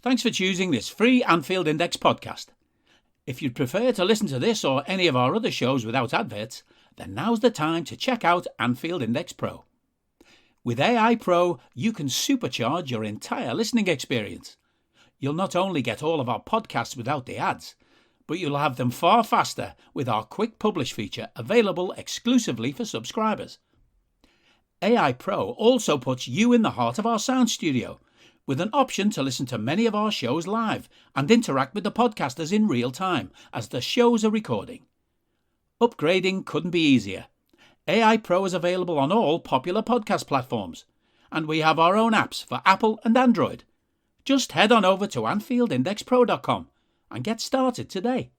Thanks for choosing this free Anfield Index podcast. If you'd prefer to listen to this or any of our other shows without adverts, then now's the time to check out Anfield Index Pro. With AEye Pro, you can supercharge your entire listening experience. You'll not only get all of our podcasts without the ads, but you'll have them far faster with our quick publish feature available exclusively for subscribers. AEye Pro also puts you in the heart of our sound studio, with an option to listen to many of our shows live and interact with the podcasters in real time as the shows are recording. Upgrading couldn't be easier. AEye Pro is available on all popular podcast platforms, and we have our own apps for Apple and Android. Just head on over to AnfieldIndexPro.com and get started today.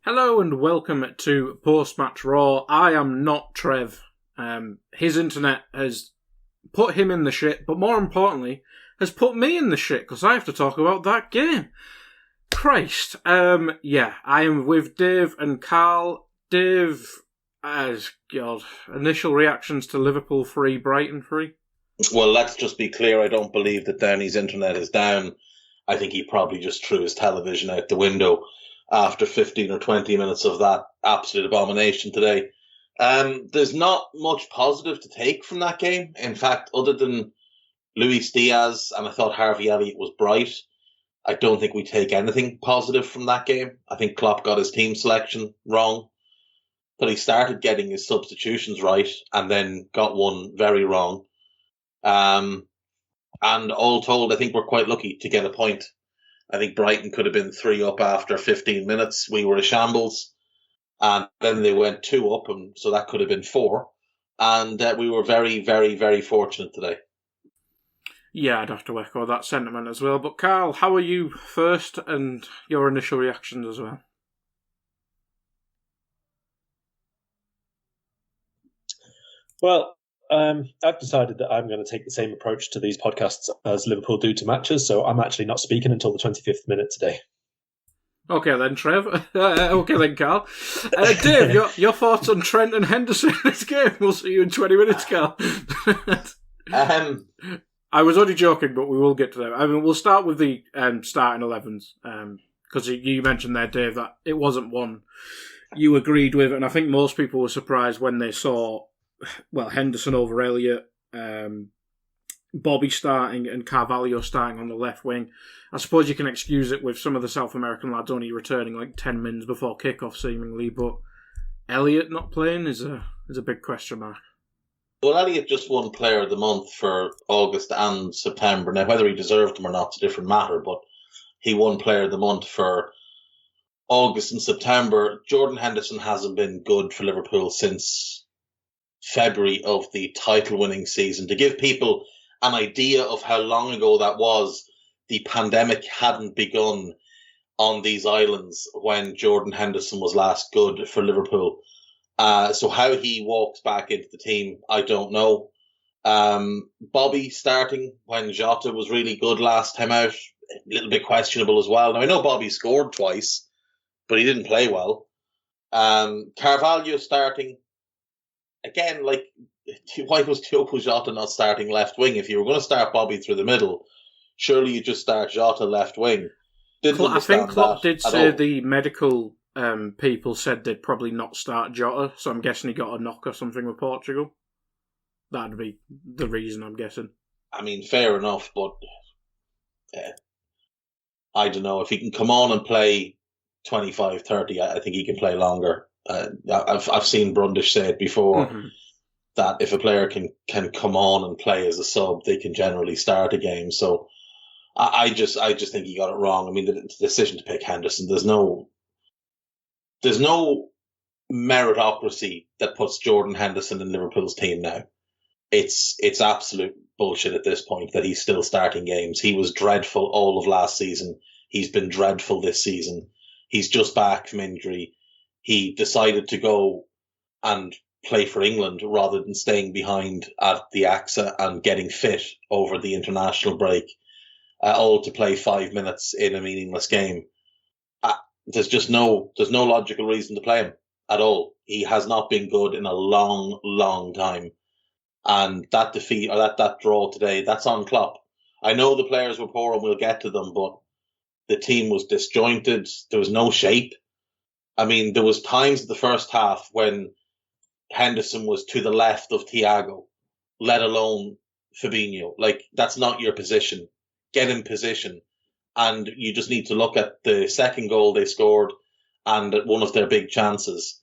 Hello and welcome to Post-Match Raw. I am not Trev. His internet has put him in the shit, but more importantly, has put me in the shit because I have to talk about that game. Christ. I am with Dave and Karl. Dave, initial reactions to Liverpool 3, Brighton 3? Well, let's just be clear. I don't believe that Downey's internet is down. I think he probably just threw his television out the window after 15 or 20 minutes of that absolute abomination today. There's not much positive to take from that game. In fact, other than Luis Diaz, and I thought Harvey Elliott was bright, I don't think we take anything positive from that game. I think Klopp got his team selection wrong, but he started getting his substitutions right and then got one very wrong. And all told, I think we're quite lucky to get a point. I think Brighton could have been 3 up after 15 minutes. We were a shambles. And then they went 2 up, and so that could have been 4. And we were very, very, very fortunate today. Yeah, I'd have to echo that sentiment as well. But Karl, how are you first and your initial reactions as well? Well, I've decided that I'm going to take the same approach to these podcasts as Liverpool do to matches, so I'm actually not speaking until the 25th minute today. Okay then, Trev. Okay then, Karl. Dave, your thoughts on Trent and Henderson in this game? We'll see you in 20 minutes, Karl. I was only joking, but we will get to that. I mean, we'll start with the starting 11s, because you mentioned there, Dave, that it wasn't one you agreed with, and I think most people were surprised when they saw, Henderson over Elliott, Bobby starting and Carvalho starting on the left wing. I suppose you can excuse it with some of the South American lads only returning like 10 minutes before kickoff, seemingly, but Elliott not playing is a big question mark. Well, Elliott just won Player of the Month for August and September. Now, whether he deserved them or not is a different matter, but he won Player of the Month for August and September. Jordan Henderson hasn't been good for Liverpool since February of the title-winning season. To give people an idea of how long ago that was, the pandemic hadn't begun on these islands when Jordan Henderson was last good for Liverpool. So how he walks back into the team, I don't know. Bobby starting when Jota was really good last time out, a little bit questionable as well. Now, I know Bobby scored twice, but he didn't play well. Carvalho starting, again, why was Diogo Jota not starting left wing? If you were going to start Bobby through the middle, surely you just start Jota left wing. I think Klopp did say the medical people said they'd probably not start Jota, so I'm guessing he got a knock or something with Portugal. That'd be the reason, I'm guessing. I mean, fair enough, but I don't know. If he can come on and play 25, 30, I think he can play longer. I've seen Brundish say it before, that if a player can come on and play as a sub, they can generally start a game. So I just think he got it wrong. I mean, the decision to pick Henderson, there's no meritocracy that puts Jordan Henderson in Liverpool's team now. It's absolute bullshit at this point that he's still starting games. He was dreadful all of last season. He's been dreadful this season. He's just back from injury. He decided to go and play for England rather than staying behind at the AXA and getting fit over the international break, all to play 5 minutes in a meaningless game. There's no logical reason to play him at all. He has not been good in a long, long time. And that defeat or that draw today, that's on Klopp. I know the players were poor and we'll get to them, but the team was disjointed. There was no shape. I mean, there was times in the first half when Henderson was to the left of Thiago, let alone Fabinho. Like, that's not your position. Get in position. And you just need to look at the second goal they scored and at one of their big chances,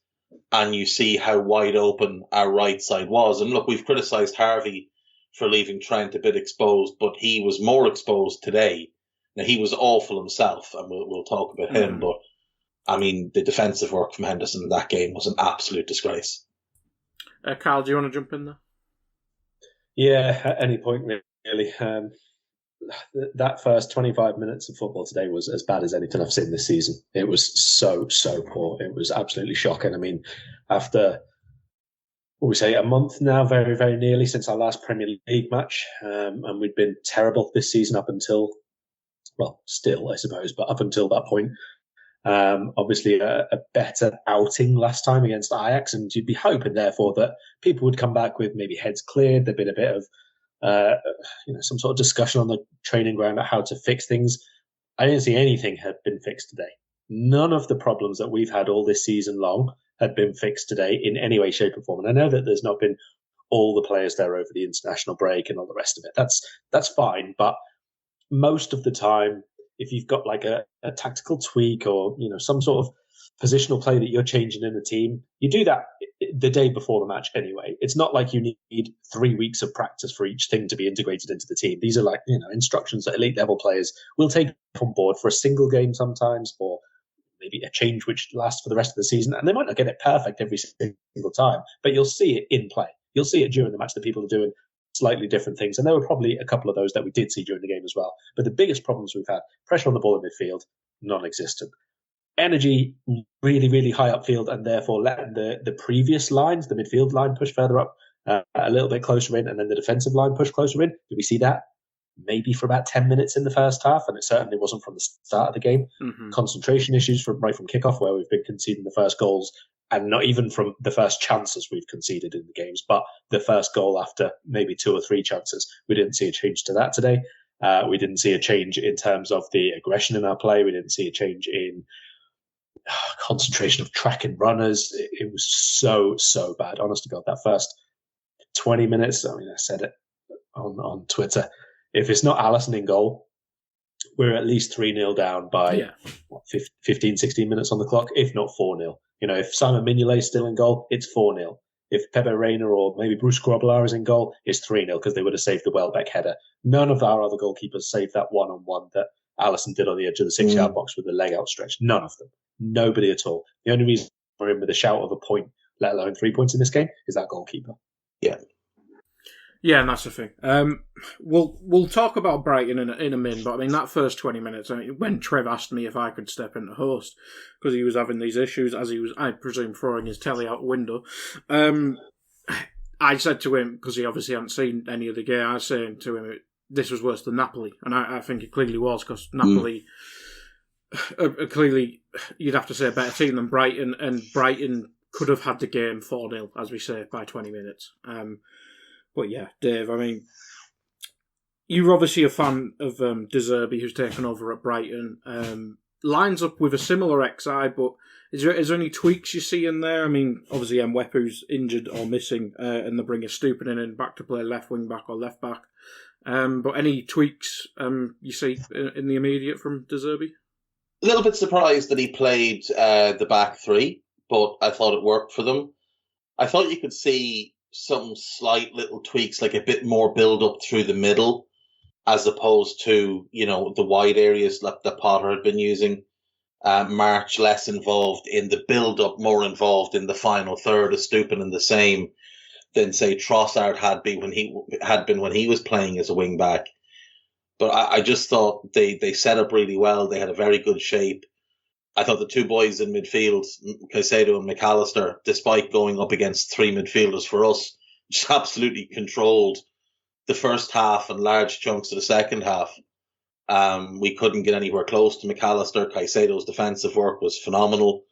and you see how wide open our right side was. And look, we've criticised Harvey for leaving Trent a bit exposed, but he was more exposed today. Now, he was awful himself, and we'll talk about him, but I mean, the defensive work from Henderson in that game was an absolute disgrace. Karl, do you want to jump in there? Yeah, at any point, really. That first 25 minutes of football today was as bad as anything I've seen this season. It was so poor. It was absolutely shocking. I mean, after, what we say, a month now, very, very nearly since our last Premier League match, and we'd been terrible this season up until, well, still, I suppose, but up until that point. Obviously, a better outing last time against Ajax, and you'd be hoping, therefore, that people would come back with maybe heads cleared. There'd been a bit of some sort of discussion on the training ground about how to fix things. I didn't see anything had been fixed today. None of the problems that we've had all this season long had been fixed today in any way, shape, or form. And I know that there's not been all the players there over the international break and all the rest of it. That's fine, but most of the time, if you've got like a tactical tweak or some sort of positional play that you're changing in the team, you do that the day before the match anyway. It's not like you need 3 weeks of practice for each thing to be integrated into the team. These are like instructions that elite level players will take on board for a single game sometimes, or maybe a change which lasts for the rest of the season. And they might not get it perfect every single time, but you'll see it in play. You'll see it during the match that people are doing slightly different things. And there were probably a couple of those that we did see during the game as well. But the biggest problems we've had, pressure on the ball in midfield, non-existent. Energy really, really high upfield, and therefore letting the previous lines, the midfield line, push further up a little bit closer in, and then the defensive line push closer in. Did we see that? Maybe for about 10 minutes in the first half, and it certainly wasn't from the start of the game. Concentration issues right from kickoff, where we've been conceding the first goals, and not even from the first chances we've conceded in the games, but the first goal after maybe 2 or 3 chances. We didn't see a change to that today. We didn't see a change in terms of the aggression in our play. We didn't see a change in concentration of tracking runners. It was so bad. Honest to God, that first 20 minutes, I mean, I said it on Twitter, if it's not Alisson in goal, we're at least 3-0 down by 15, 16 minutes on the clock, if not 4-0. If Simon Mignolet is still in goal, it's 4-0. If Pepe Reina or maybe Bruce Grobbelaar is in goal, it's 3-0 because they would have saved the Welbeck header. None of our other goalkeepers saved that one-on-one that Alisson did on the edge of the 6-yard box with the leg outstretched. None of them. Nobody at all. The only reason we're in with a shout of a point, let alone 3 points in this game, is that goalkeeper. Yeah, and that's the thing. We'll talk about Brighton in a minute, but I mean, that first 20 minutes, when Trev asked me if I could step in to host, because he was having these issues, as he was, I presume, throwing his telly out the window, I said to him, because he obviously hadn't seen any of the game, I was saying to him, this was worse than Napoli, and I think it clearly was, because Napoli... clearly, you'd have to say a better team than Brighton, and Brighton could have had the game 4-0, as we say, by 20 minutes. But yeah, Dave, I mean, you're obviously a fan of De Zerbi, who's taken over at Brighton. Lines up with a similar XI, but is there any tweaks you see in there? I mean, obviously Mwepu's injured or missing, and they bring a Stupinan in back to play left wing back or left back. But any tweaks you see in the immediate from De Zerbi? A little bit surprised that he played the back three, but I thought it worked for them. I thought you could see some slight little tweaks, like a bit more build up through the middle, as opposed to, the wide areas that Potter had been using. March less involved in the build up, more involved in the final third, of Stupinan the same than say Trossard had been when he was playing as a wing back. But I just thought they set up really well. They had a very good shape. I thought the two boys in midfield, Caicedo and McAllister, despite going up against 3 midfielders for us, just absolutely controlled the first half and large chunks of the second half. We couldn't get anywhere close to McAllister. Caicedo's defensive work was phenomenal.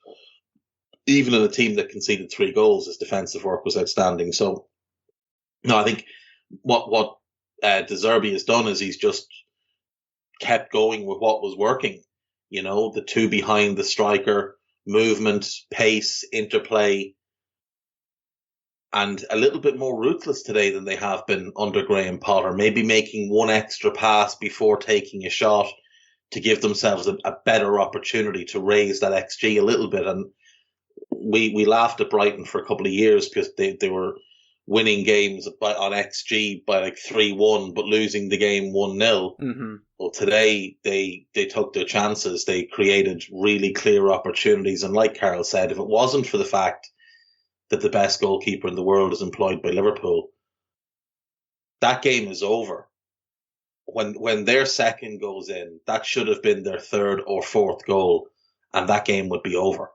Even in a team that conceded 3 goals, his defensive work was outstanding. So, no, I think what De Zerbi has done is he's just kept going with what was working. The two behind the striker, movement, pace, interplay, and a little bit more ruthless today than they have been under Graham Potter. Maybe making one extra pass before taking a shot to give themselves a better opportunity to raise that XG a little bit. And we laughed at Brighton for a couple of years because they were winning games on XG by like 3-1, but losing the game 1-0. Mm-hmm. Well, today they took their chances. They created really clear opportunities. And like Karl said, if it wasn't for the fact that the best goalkeeper in the world is employed by Liverpool, that game is over. When their second goes in, that should have been their third or fourth goal, and that game would be over.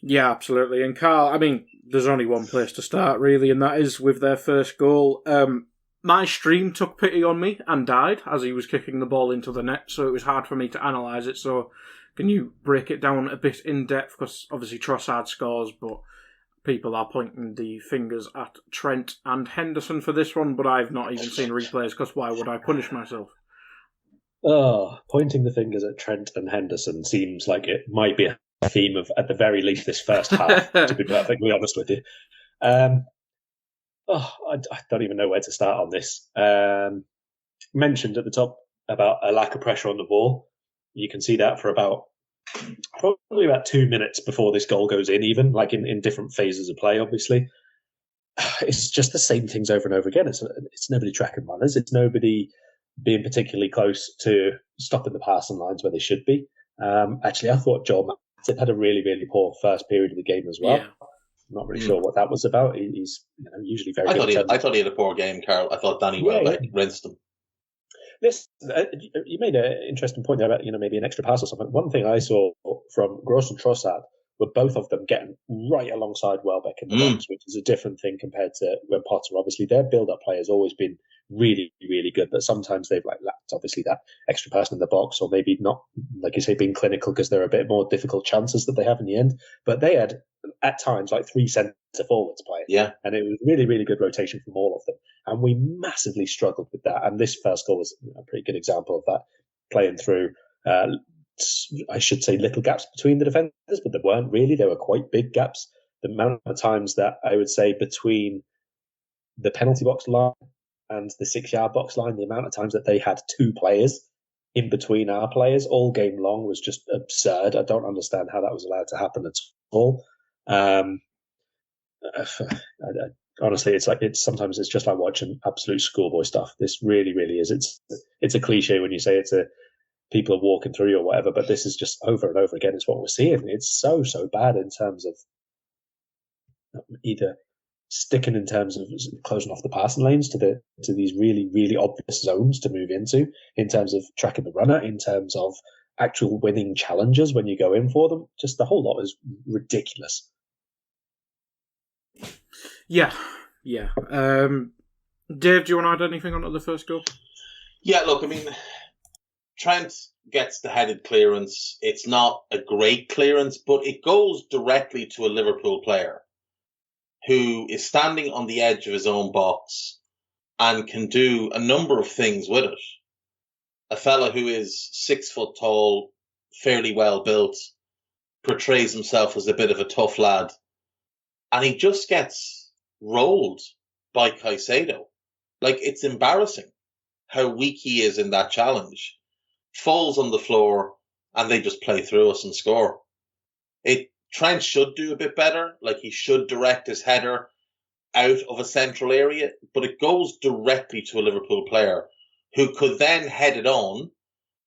Yeah, absolutely. And Karl, I mean, there's only one place to start, really, and that is with their first goal. My stream took pity on me and died as he was kicking the ball into the net, so it was hard for me to analyse it. So can you break it down a bit in depth? Because obviously Trossard scores, but people are pointing the fingers at Trent and Henderson for this one, but I've not even seen replays, because why would I punish myself? Oh, pointing the fingers at Trent and Henderson seems like it might be a theme of, at the very least, this first half, to be perfectly honest with you. I don't even know where to start on this. Mentioned at the top about a lack of pressure on the ball. You can see that for probably about 2 minutes before this goal goes in, even, like in different phases of play, obviously. It's just the same things over and over again. It's nobody tracking runners. It's nobody being particularly close to stopping the passing lines where they should be. Actually, I thought Joel Matip had a really, really poor first period of the game as well. Yeah. I'm not really sure what that was about. He's usually very good. I thought he had a poor game, Karl. I thought Danny Welbeck rinsed him. Listen, you made an interesting point there about maybe an extra pass or something. One thing I saw from Gross and Trossard were both of them getting right alongside Welbeck in the box, which is a different thing compared to when Potter. Obviously, their build-up play has always been really, really good, but sometimes they've lacked obviously that extra person in the box, or maybe not, like you say, being clinical because they're a bit more difficult chances that they have in the end. But they had at times like 3 centre forwards playing, and it was really, really good rotation from all of them. And we massively struggled with that. And this first goal was a pretty good example of that, playing through, I should say, little gaps between the defenders, but there weren't really. There were quite big gaps. The amount of times that I would say between the penalty box line and the 6-yard box line, the amount of times that they had 2 players in between our players all game long was just absurd. I don't understand how that was allowed to happen at all. Honestly, sometimes it's just like watching absolute schoolboy stuff. This really, really is. It's a cliche when you say people are walking through you or whatever, but this is just over and over again. It's what we're seeing. It's so bad in terms of either sticking in terms of closing off the passing lanes to these really, really obvious zones to move into, in terms of tracking the runner, in terms of actual winning challenges when you go in for them. Just the whole lot is ridiculous. Yeah. Dave, do you want to add anything onto the first goal? Yeah, look, I mean, Trent gets the headed clearance. It's not a great clearance, but it goes directly to a Liverpool player who is standing on the edge of his own box and can do a number of things with it. A fella who is 6 foot tall, fairly well built, portrays himself as a bit of a tough lad, and he just gets rolled by Caicedo. Like, it's embarrassing how weak he is in that challenge. Falls on the floor, and they just play through us and score. Trent should do a bit better. Like, he should direct his header out of a central area, but it goes directly to a Liverpool player who could then head it on,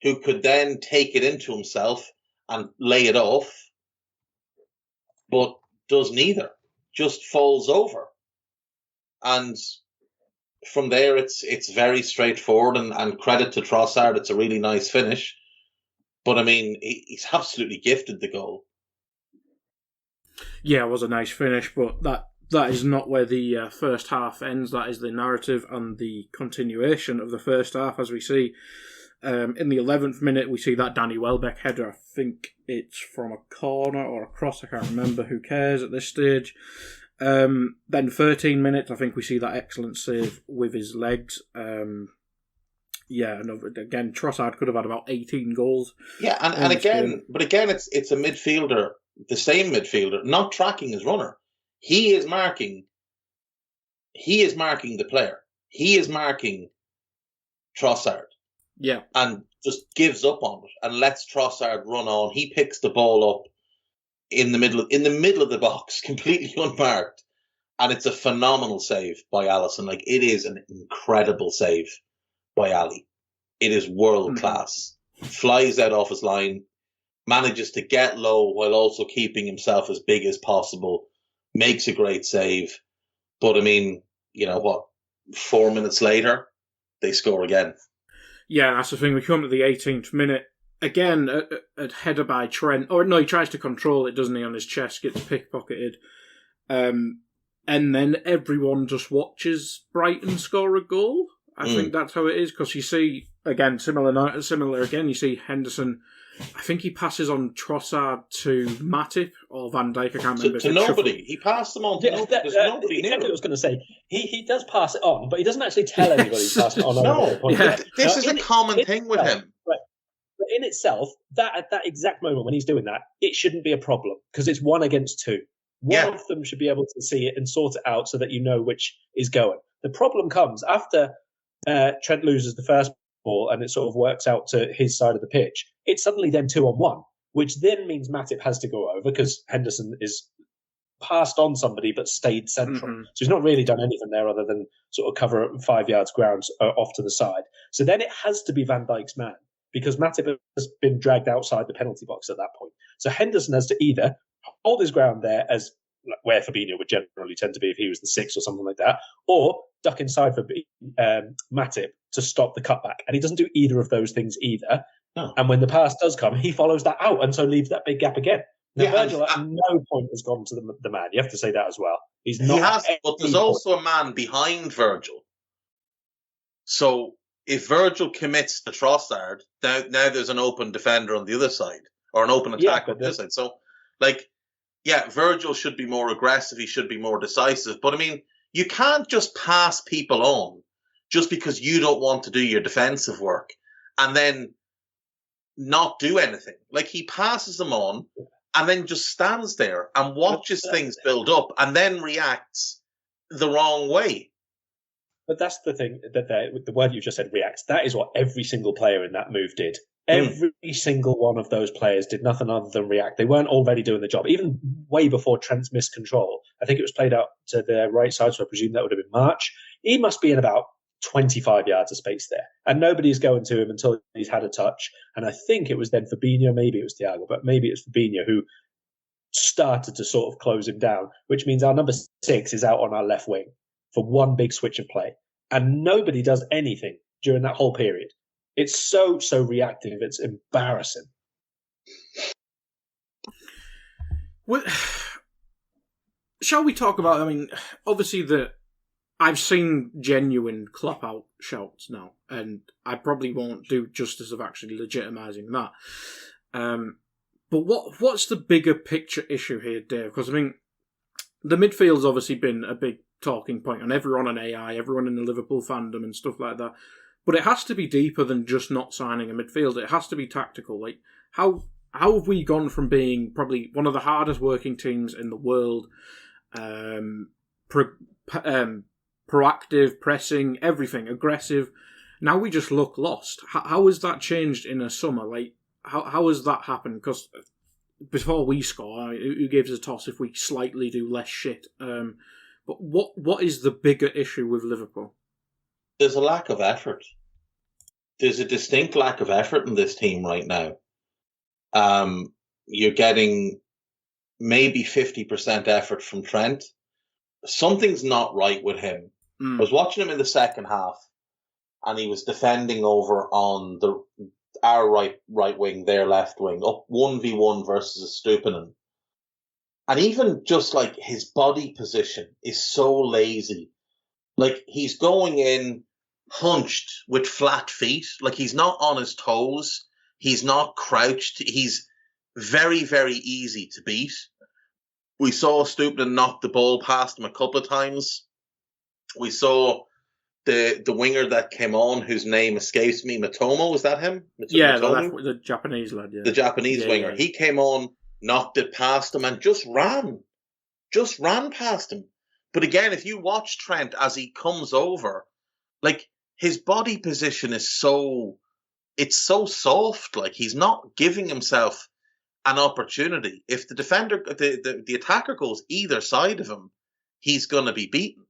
who could then take it into himself and lay it off, but does neither. Just falls over. And from there, it's very straightforward, and credit to Trossard. It's a really nice finish. But, I mean, he's absolutely gifted the goal. Yeah, it was a nice finish, but that is not where the first half ends. That is the narrative and the continuation of the first half, as we see. In the 11th minute, we see that Danny Welbeck header. I think it's from a corner or a cross. I can't remember. Who cares at this stage? Then 13 minutes, I think we see that excellent save with his legs. And again, Trossard could have had about 18 goals. Yeah, and again, it's a midfielder, the same midfielder, not tracking his runner. He is marking the player. He is marking Trossard. Yeah. And just gives up on it and lets Trossard run on. He picks the ball up in the middle of the box, completely unmarked. And it's a phenomenal save by Alisson. Like, it is an incredible save by Ali. It is world class. Flies out off his line, manages to get low while also keeping himself as big as possible, makes a great save. But I mean, you know what? 4 minutes later, they score again. Yeah, that's the thing. We come to the 18th minute. Again, a header by Trent. Or no, he tries to control it, doesn't he, on his chest, gets pickpocketed. And then everyone just watches Brighton score a goal. I think that's how it is, because you see, again, similar again, you see Henderson, I think he passes on Trossard to Matip or Van Dijk, I can't remember. To nobody. He passed them on to nobody. There's nobody near him. I was going to say, he does pass it on, but he doesn't actually tell anybody he's passing it on. No, this is a common thing with him. Right. But in itself, at that exact moment when he's doing that, it shouldn't be a problem, because it's 1 against 2. One of them should be able to see it and sort it out so that you know which is going. The problem comes after Trent loses the first ball and it sort of works out to his side of the pitch. It's suddenly then 2-on-1, which then means Matip has to go over because Henderson is passed on somebody but stayed central. So he's not really done anything there other than sort of cover 5 yards ground off to the side. So then it has to be Van Dijk's man, because Matip has been dragged outside the penalty box at that point. So Henderson has to either hold his ground there, as where Fabinho would generally tend to be if he was the 6 or something like that, or duck inside for Matip to stop the cutback. And he doesn't do either of those things either. No. And when the pass does come, he follows that out and so leaves that big gap again. Now, Virgil at no point has gone to the man. You have to say that as well. But there's also a man behind Virgil. So if Virgil commits to Trossard, now there's an open defender on the other side, or an open attack on the other side. So, Virgil should be more aggressive. He should be more decisive. But I mean, you can't just pass people on just because you don't want to do your defensive work and then not do anything. Like, he passes them on and then just stands there and watches things build up and then reacts the wrong way. But that's the thing, that the word you just said, reacts. That is what every single player in that move did. Every single one of those players did nothing other than react. They weren't already doing the job. Even way before Trent's missed control, I think it was played out to the right side, so I presume that would have been March. He must be in about 25 yards of space there. And nobody's going to him until he's had a touch. And I think it was then Fabinho, maybe it was Thiago, but maybe it's Fabinho who started to sort of close him down, which means our number 6 is out on our left wing for one big switch of play. And nobody does anything during that whole period. It's so reactive. It's embarrassing. Well, shall we talk about, I mean, obviously I've seen genuine Klopp out shouts now, and I probably won't do justice of actually legitimising that. But what's the bigger picture issue here, Dave? Because, I mean, the midfield's obviously been a big talking point on everyone on AEye, everyone in the Liverpool fandom and stuff like that. But it has to be deeper than just not signing a midfielder. It has to be tactical. Like, how have we gone from being probably one of the hardest working teams in the world, proactive, pressing, everything, aggressive. Now we just look lost. How has that changed in a summer? Like, how has that happened? Because before we score, who gives a toss if we slightly do less shit? But what is the bigger issue with Liverpool? There's a lack of effort. There's a distinct lack of effort in this team right now. You're getting maybe 50% effort from Trent. Something's not right with him. I was watching him in the second half, and he was defending over on our right wing, their left wing, up 1v1 versus Estupiñán. And even just like his body position is so lazy. Like, he's going in hunched with flat feet. Like, he's not on his toes. He's not crouched. He's very, very easy to beat. We saw Stupin knock the ball past him a couple of times. We saw the winger that came on, whose name escapes me, Matomo, was that him? The Japanese lad, yeah. The Japanese winger. Yeah. He came on, knocked it past him, and just ran past him. But again, if you watch Trent as he comes over, like, his body position is so soft, like, he's not giving himself an opportunity. If the defender, the attacker goes either side of him, he's going to be beaten.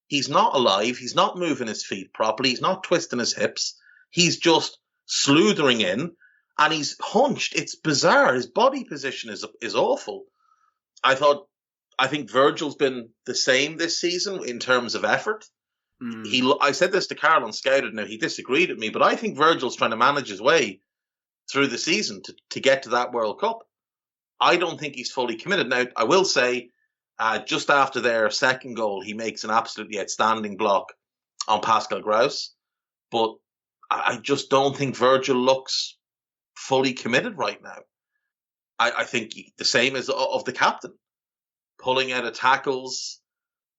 He's not alive. He's not moving his feet properly. He's not twisting his hips. He's just slithering in, and he's hunched. It's bizarre. His body position is awful. I think Virgil's been the same this season in terms of effort. I said this to Karl on Scouted. Now, he disagreed with me, but I think Virgil's trying to manage his way through the season to get to that World Cup. I don't think he's fully committed. Now, I will say, just after their second goal, he makes an absolutely outstanding block on Pascal Gross. But I just don't think Virgil looks fully committed right now. I think the same as of the captain. Pulling out of tackles,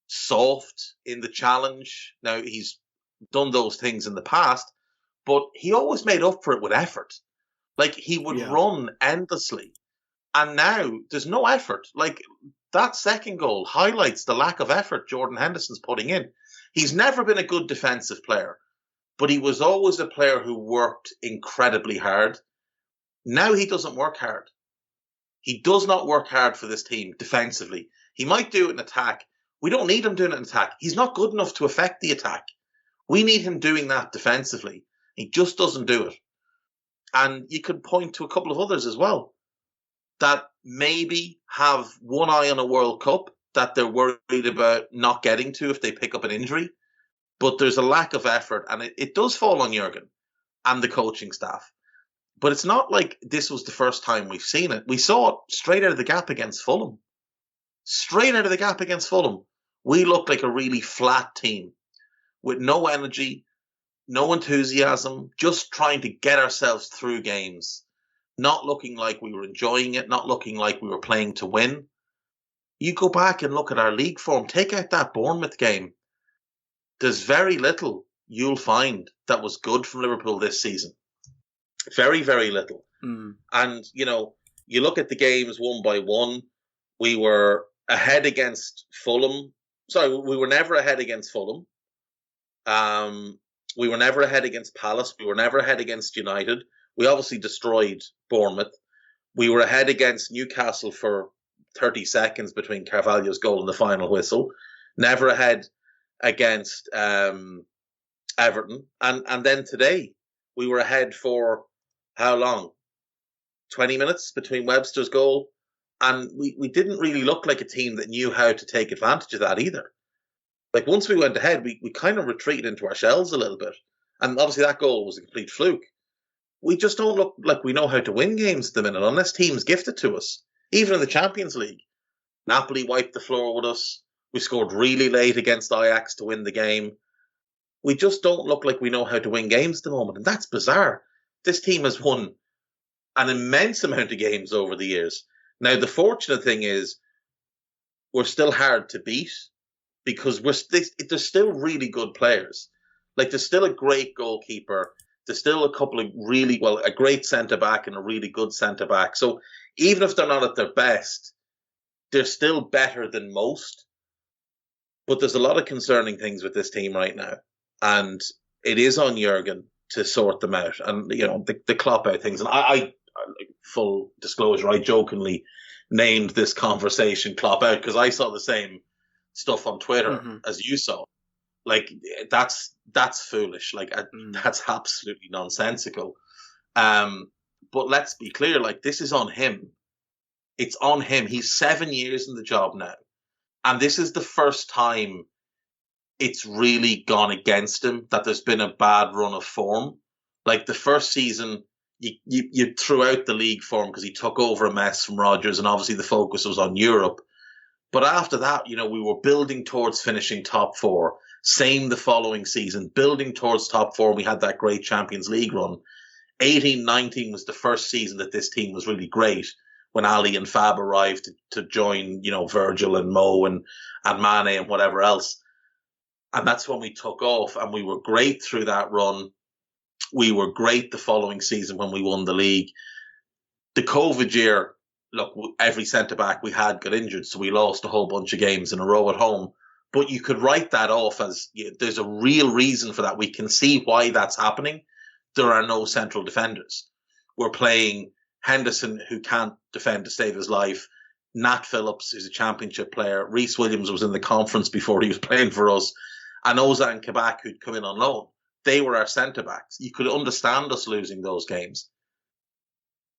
soft in the challenge. Now, he's done those things in the past, but he always made up for it with effort. Like, he would run endlessly. And now there's no effort. Like, that second goal highlights the lack of effort Jordan Henderson's putting in. He's never been a good defensive player, but he was always a player who worked incredibly hard. Now he doesn't work hard. He does not work hard for this team defensively. He might do it in attack. We don't need him doing it in attack. He's not good enough to affect the attack. We need him doing that defensively. He just doesn't do it. And you could point to a couple of others as well that maybe have one eye on a World Cup that they're worried about not getting to if they pick up an injury. But there's a lack of effort, and it does fall on Jurgen and the coaching staff. But it's not like this was the first time we've seen it. We saw it straight out of the gap against Fulham. Straight out of the gap against Fulham. We looked like a really flat team with no energy, no enthusiasm, just trying to get ourselves through games. Not looking like we were enjoying it, not looking like we were playing to win. You go back and look at our league form, take out that Bournemouth game. There's very little you'll find that was good from Liverpool this season. Very, very little. And, you look at the games one by one. We were ahead against Fulham. Sorry, we were never ahead against Fulham. We were never ahead against Palace. We were never ahead against United. We obviously destroyed Bournemouth. We were ahead against Newcastle for 30 seconds between Carvalho's goal and the final whistle. Never ahead against Everton. And then today, we were ahead for how long? 20 minutes between Webster's goal. And we didn't really look like a team that knew how to take advantage of that either. Like, once we went ahead, we kind of retreated into our shells a little bit. And obviously that goal was a complete fluke. We just don't look like we know how to win games at the minute unless teams gift it to us. Even in the Champions League. Napoli wiped the floor with us. We scored really late against Ajax to win the game. We just don't look like we know how to win games at the moment. And that's bizarre. This team has won an immense amount of games over the years. Now, the fortunate thing is we're still hard to beat because there's still really good players. Like, there's still a great goalkeeper. There's still a couple of a great centre-back and a really good centre-back. So even if they're not at their best, they're still better than most. But there's a lot of concerning things with this team right now. And it is on Jurgen to sort them out. And, the Klopp-out things. And I full disclosure, I jokingly named this conversation Klopp-out because I saw the same stuff on Twitter as you saw. Like, that's foolish. Like, that's absolutely nonsensical. But let's be clear, like, this is on him. It's on him. He's 7 years in the job now. And this is the first time it's really gone against him, that there's been a bad run of form. Like, the first season, you threw out the league form because he took over a mess from Rodgers, and obviously the focus was on Europe. But after that, we were building towards finishing top four. Same the following season, building towards top four. We had that great Champions League run. 18-19 was the first season that this team was really great. when Ali and Fab arrived to join, Virgil and Mo and Mane and whatever else. And that's when we took off, and we were great through that run. We were great the following season when we won the league. The COVID year, look, every centre-back we had got injured, so we lost a whole bunch of games in a row at home. But you could write that off as there's a real reason for that. We can see why that's happening. There are no central defenders. We're playing Henderson, who can't defend to save his life, Nat Phillips, who's a championship player, Reece Williams was in the conference before he was playing for us, and Ozan Kabak, who'd come in on loan. They were our centre-backs. You could understand us losing those games.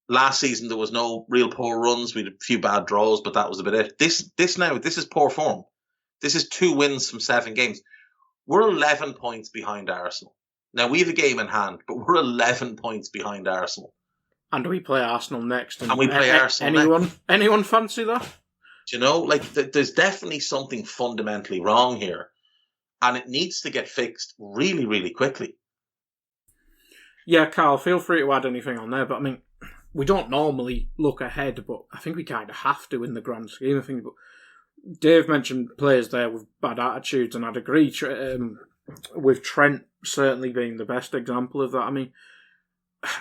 Last season, there was no real poor runs. We had a few bad draws, but that was about it. This is poor form. This is 2 wins from 7 games. We're 11 points behind Arsenal. Now, we have a game in hand, but we're 11 points behind Arsenal. And we play Arsenal next. And we play Arsenal next. Anyone fancy that? Do you know, there's definitely something fundamentally wrong here. And it needs to get fixed really, really quickly. Yeah, Karl, feel free to add anything on there. But, I mean, we don't normally look ahead, but I think we kind of have to in the grand scheme of things. But Dave mentioned players there with bad attitudes, and I'd agree with Trent certainly being the best example of that. I mean,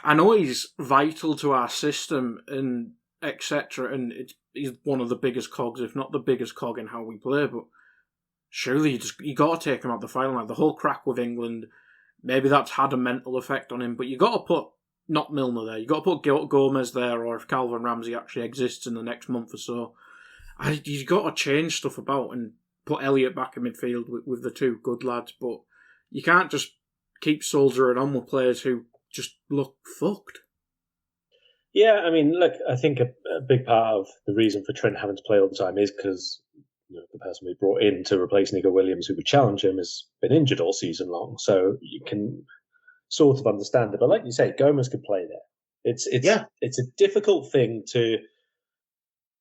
I know he's vital to our system and etc., and he's one of the biggest cogs, if not the biggest cog in how we play, but surely you got to take him out the final line. The whole crack with England, maybe that's had a mental effect on him, but you got to put not Milner there. You got to put Gomez there, or if Calvin Ramsey actually exists in the next month or so, you've got to change stuff about and put Elliott back in midfield with the 2 good lads. But you can't just keep soldiering on with players who just look fucked. Yeah, I mean, look, I think a big part of the reason for Trent having to play all the time is because the person we brought in to replace Nico Williams, who would challenge him, has been injured all season long. So you can sort of understand it. But like you say, Gomez could play there. It's a difficult thing to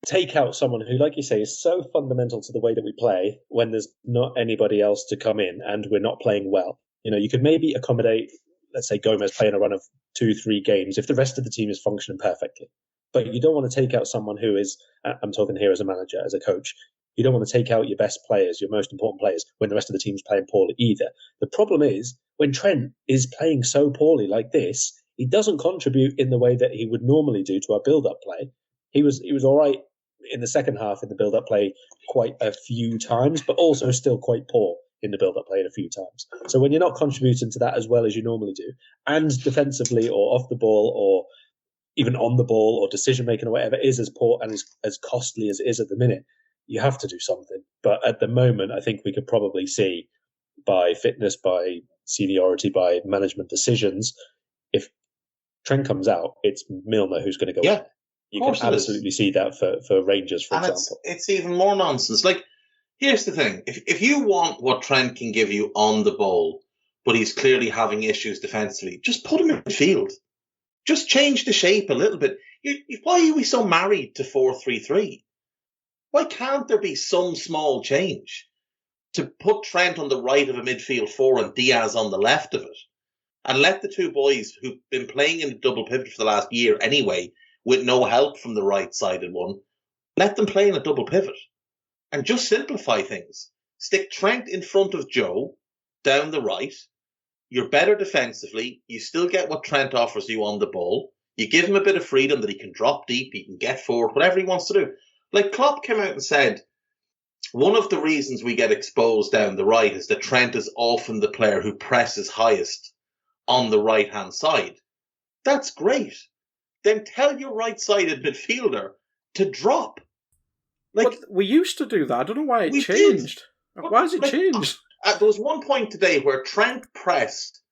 take out someone who, like you say, is so fundamental to the way that we play when there's not anybody else to come in and we're not playing well. You could maybe accommodate, let's say, Gomez playing a run of 2-3 games if the rest of the team is functioning perfectly. But you don't want to take out someone who is, I'm talking here as a manager, as a coach, you don't want to take out your best players, your most important players, when the rest of the team's playing poorly either. The problem is, when Trent is playing so poorly like this, he doesn't contribute in the way that he would normally do to our build-up play. He was all right in the second half in the build-up play quite a few times, but also still quite poor in the build-up play a few times. So when you're not contributing to that as well as you normally do, and defensively or off the ball or even on the ball or decision-making or whatever is as poor and as costly as it is at the minute, you have to do something. But at the moment, I think we could probably see by fitness, by seniority, by management decisions, if Trent comes out, it's Milner who's going to go in. You can absolutely see that for Rangers, for example. It's even more nonsense. Here's the thing. If you want what Trent can give you on the ball, but he's clearly having issues defensively, just put him in midfield. Just change the shape a little bit. Why are we so married to 4-3-3? Why can't there be some small change to put Trent on the right of a midfield 4 and Diaz on the left of it, and let the 2 boys who've been playing in the double pivot for the last year anyway, with no help from the right-sided one, let them play in a double pivot and just simplify things. Stick Trent in front of Joe down the right. You're better defensively. You still get what Trent offers you on the ball. You give him a bit of freedom that he can drop deep, he can get forward, whatever he wants to do. Like Klopp came out and said, one of the reasons we get exposed down the right is that Trent is often the player who presses highest on the right-hand side. That's great. Then tell your right-sided midfielder to drop. But we used to do that. I don't know why it changed. Why has it changed? There was one point today where Trent pressed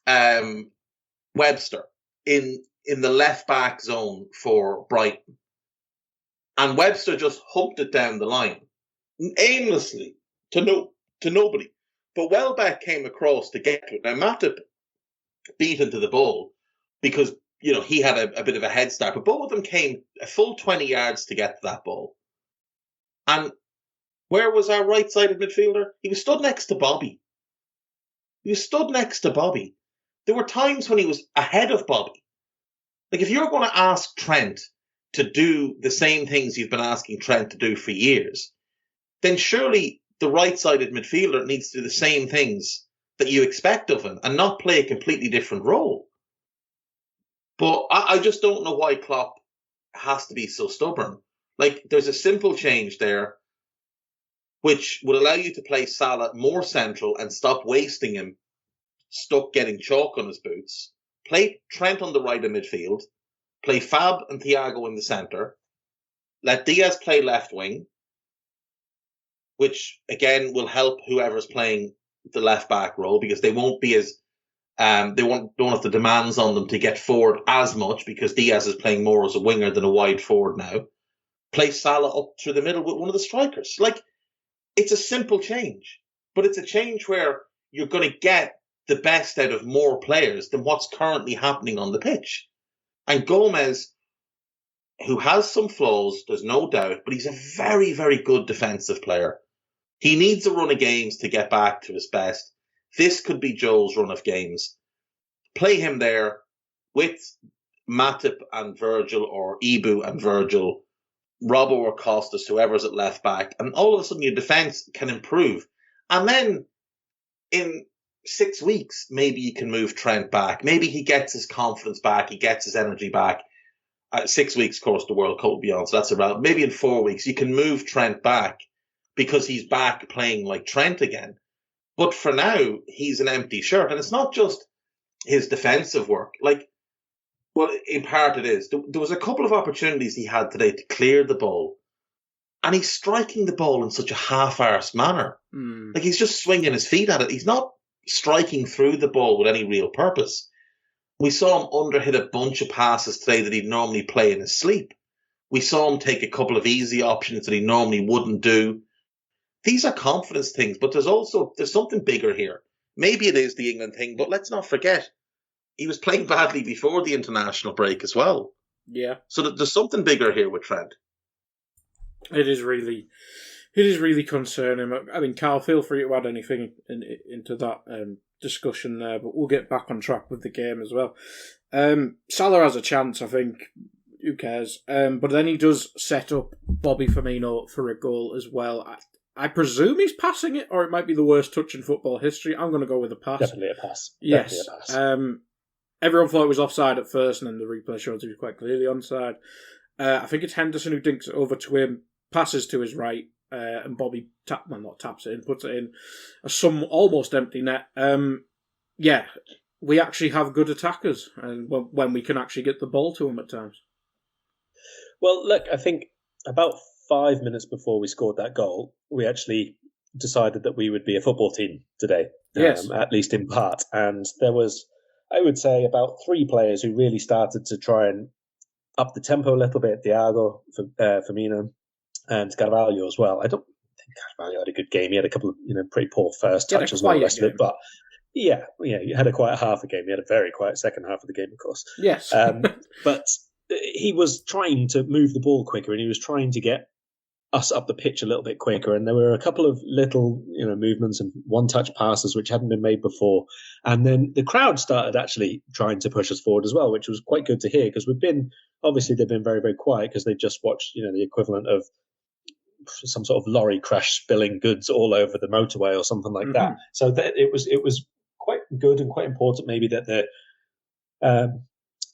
Webster in the left-back zone for Brighton. And Webster just humped it down the line, aimlessly, to nobody. But Welbeck came across to get to it. Now, Matip beat into the ball because, he had a bit of a head start. But both of them came a full 20 yards to get to that ball. And where was our right-sided midfielder? He was stood next to Bobby. There were times when he was ahead of Bobby. Like, if you're going to ask Trent to do the same things you've been asking Trent to do for years, then surely the right-sided midfielder needs to do the same things that you expect of him and not play a completely different role. But I just don't know why Klopp has to be so stubborn. Like, there's a simple change there which would allow you to play Salah more central and stop wasting him stuck getting chalk on his boots. Play Trent on the right of midfield. Play Fab and Thiago in the centre. Let Diaz play left wing, which again will help whoever's playing the left back role because they won't be as don't have the demands on them to get forward as much because Diaz is playing more as a winger than a wide forward now. Play Salah up through the middle with one of the strikers. Like, it's a simple change, but it's a change where you're going to get the best out of more players than what's currently happening on the pitch. And Gomez, who has some flaws, there's no doubt, but he's a very, very good defensive player. He needs a run of games to get back to his best. This could be Joel's run of games. Play him there with Matip and Virgil or Ibu and Virgil, Robbo or Costas, whoever's at left back, and all of a sudden your defence can improve. And then in 6 weeks, maybe you can move Trent back. Maybe he gets his confidence back, he gets his energy back. 6 weeks, of course, the World Cup will be on, so that's around. Maybe in 4 weeks you can move Trent back because he's back playing like Trent again. But for now, he's an empty shirt. And it's not just his defensive work. Like, well, in part it is. There was a couple of opportunities he had today to clear the ball. And he's striking the ball in such a half-arsed manner. Like, he's just swinging his feet at it. He's not striking through the ball with any real purpose. We saw him underhit a bunch of passes today that he'd normally play in his sleep. We saw him take a couple of easy options that he normally wouldn't do. These are confidence things, but there's something bigger here. Maybe it is the England thing, but let's not forget, he was playing badly before the international break as well. Yeah. So there's something bigger here with Trent. It is really concerning. I mean, Karl, feel free to add anything into that discussion there, but we'll get back on track with the game as well. Salah has a chance, I think. Who cares? But then he does set up Bobby Firmino for a goal as well. I presume he's passing it, or it might be the worst touch in football history. I'm going to go with a pass. Definitely a pass. Yes. Definitely a pass. Everyone thought it was offside at first, and then the replay shows he was quite clearly onside. I think it's Henderson who dinks it over to him, passes to his right, and Bobby taps it in, puts it in some almost empty net. Yeah, we actually have good attackers, and when we can actually get the ball to them at times. Well, look, I think about 5 minutes before we scored that goal, we actually decided that we would be a football team today. Yes. At least in part. And there was, I would say, about 3 players who really started to try and up the tempo a little bit. Thiago, Firmino, and Carvalho as well. I don't think Carvalho had a good game. He had a couple of pretty poor first touches and all the rest of it. But yeah, he had a quiet half a game. He had a very quiet second half of the game, of course. Yes. But he was trying to move the ball quicker, and he was trying to get us up the pitch a little bit quicker, and there were a couple of little movements and one-touch passes which hadn't been made before, and then the crowd started actually trying to push us forward as well, which was quite good to hear, because they've been very, very quiet because they just watched the equivalent of some sort of lorry crash spilling goods all over the motorway or something like that. So that it was quite good and quite important maybe that the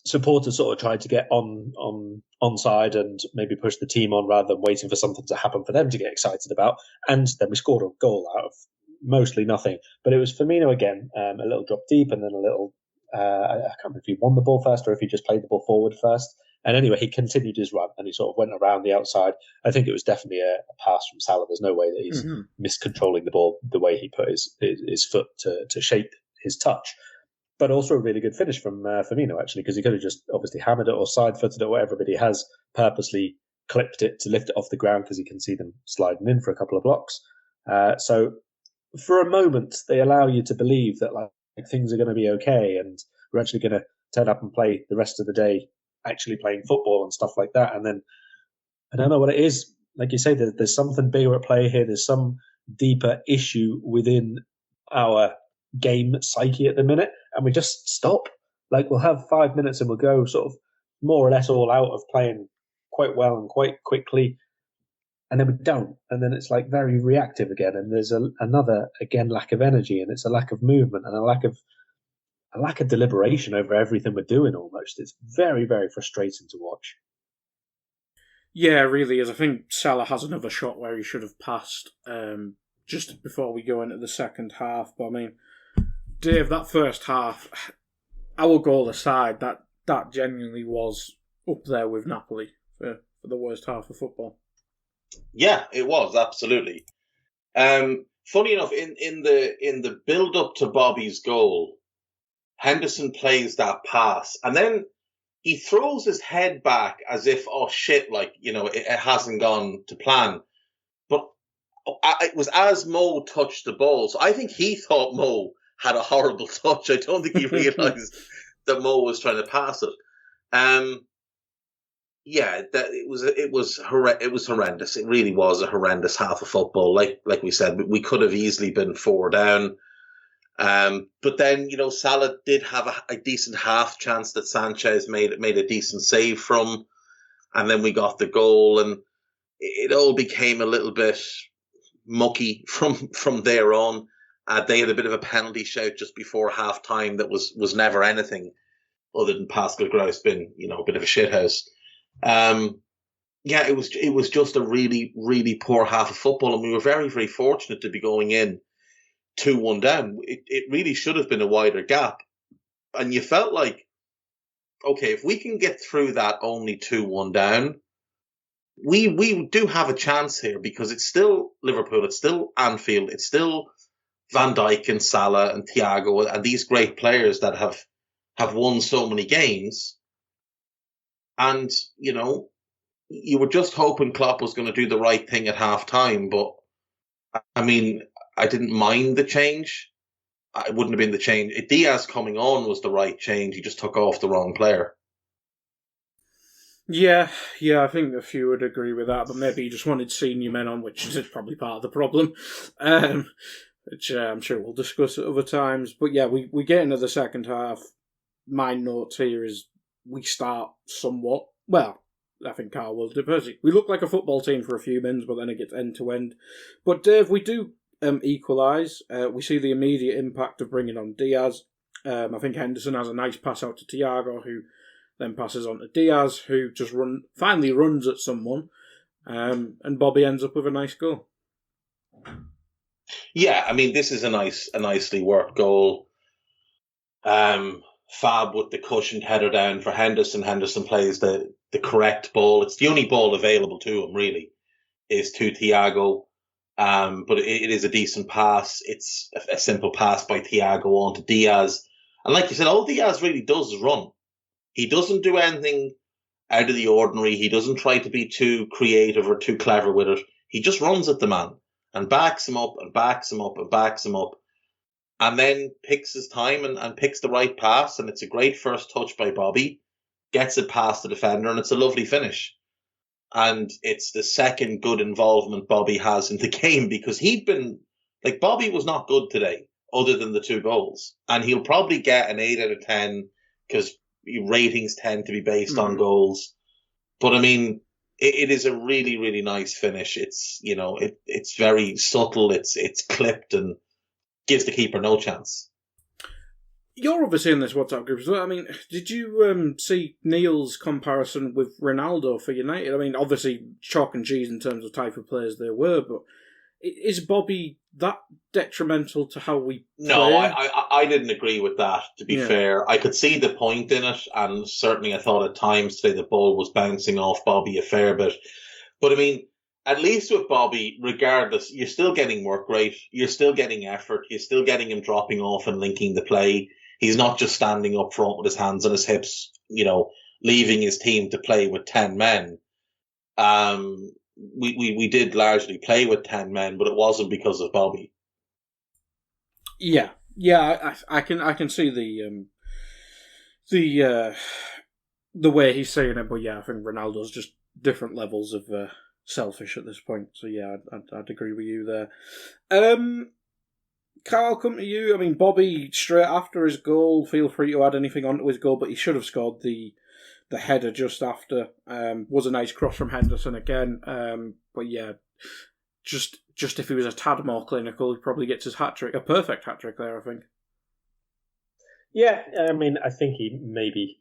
supporters sort of tried to get onside and maybe push the team on rather than waiting for something to happen for them to get excited about. And then we scored a goal out of mostly nothing. But it was Firmino again, a little drop deep and then a little, I can't remember if he won the ball first or if he just played the ball forward first. And anyway, he continued his run and he sort of went around the outside. I think it was definitely a pass from Salah. There's no way that he's miscontrolling the ball the way he put his foot to shape his touch. But also a really good finish from Firmino, actually, because he could have just obviously hammered it or side-footed it or whatever, but he has purposely clipped it to lift it off the ground because he can see them sliding in for a couple of blocks. So for a moment, they allow you to believe that like things are going to be okay and we're actually going to turn up and play the rest of the day actually playing football and stuff like that. And then I don't know what it is. Like you say, there's something bigger at play here. There's some deeper issue within our game psyche at the minute, and we just stop. Like we'll have 5 minutes and we'll go sort of more or less all out of playing quite well and quite quickly, and then we don't, and then it's like very reactive again, and there's another again lack of energy, and it's a lack of movement and a lack of deliberation over everything we're doing. Almost, it's very, very frustrating to watch. Yeah, it really is. I think Salah has another shot where he should have passed just before we go into the second half. But I mean, Dave, that first half, our goal aside, that genuinely was up there with Napoli for the worst half of football. Yeah, it was, absolutely. Funny enough, in the build up to Bobby's goal, Henderson plays that pass, and then he throws his head back as if, oh shit, like, it hasn't gone to plan. But it was as Mo touched the ball, so I think he thought Mo had a horrible touch. I don't think he realised that Mo was trying to pass it. Yeah, it was horrendous. It really was a horrendous half of football. Like we said, we could have easily been 4 down. But then, Salah did have a decent half chance that Sanchez made a decent save from, and then we got the goal, and it all became a little bit mucky from there on. They had a bit of a penalty shout just before half time that was never anything other than Pascal Gross being, a bit of a shithouse. Yeah, it was just a really, really poor half of football, and we were very, very fortunate to be going in 2-1 down. It really should have been a wider gap, and you felt like, okay, if we can get through that only 2-1 down, we do have a chance here, because it's still Liverpool, it's still Anfield, it's still Van Dijk and Salah and Thiago and these great players that have won so many games. And, you were just hoping Klopp was going to do the right thing at half time. But, I mean, I didn't mind the change. It wouldn't have been the change. Diaz coming on was the right change. He just took off the wrong player. Yeah, I think a few would agree with that, but maybe he just wanted senior men on, which is probably part of the problem, which I'm sure we'll discuss at other times. But yeah, we get into the second half. My note here is we start somewhat, well, I think Karl will do personally. We look like a football team for a few minutes, but then it gets end to end. But Dave, we do equalise. We see the immediate impact of bringing on Diaz. I think Henderson has a nice pass out to Thiago, who then passes on to Diaz, who just finally runs at someone, and Bobby ends up with a nice goal. Yeah, I mean, this is a nicely worked goal. Fab with the cushioned header down for Henderson. Henderson plays the correct ball. It's the only ball available to him, really, is to Thiago. But it is a decent pass. It's a simple pass by Thiago on to Diaz. And like you said, all Diaz really does is run. He doesn't do anything out of the ordinary. He doesn't try to be too creative or too clever with it. He just runs at the man and backs him up and backs him up and backs him up, and then picks his time and picks the right pass. And it's a great first touch by Bobby, gets it past the defender, and it's a lovely finish. And it's the second good involvement Bobby has in the game, because Bobby was not good today, other than the 2 goals. And he'll probably get an 8 out of 10, because ratings tend to be based on goals. But I mean, it is a really, really nice finish. It's, it's very subtle. It's clipped and gives the keeper no chance. You're obviously in this WhatsApp group as well. I mean, did you see Neil's comparison with Ronaldo for United? I mean, obviously chalk and cheese in terms of type of players they were, but is Bobby that detrimental to how we play? No, I didn't agree with that, to be fair. I could see the point in it, and certainly I thought at times today the ball was bouncing off Bobby a fair bit. But I mean, at least with Bobby, regardless, you're still getting work rate, you're still getting effort, you're still getting him dropping off and linking the play. He's not just standing up front with his hands on his hips, leaving his team to play with 10 men. We did largely play with 10 men, but it wasn't because of Bobby. Yeah, I can see the way he's saying it, but yeah, I think Ronaldo's just different levels of selfish at this point. So yeah, I'd agree with you there. Karl, come to you. I mean, Bobby, straight after his goal, feel free to add anything onto his goal, but he should have scored the the header just after was a nice cross from Henderson again. But yeah, just if he was a tad more clinical, he probably gets his hat-trick, a perfect hat-trick there, I think. Yeah, I mean, I think he maybe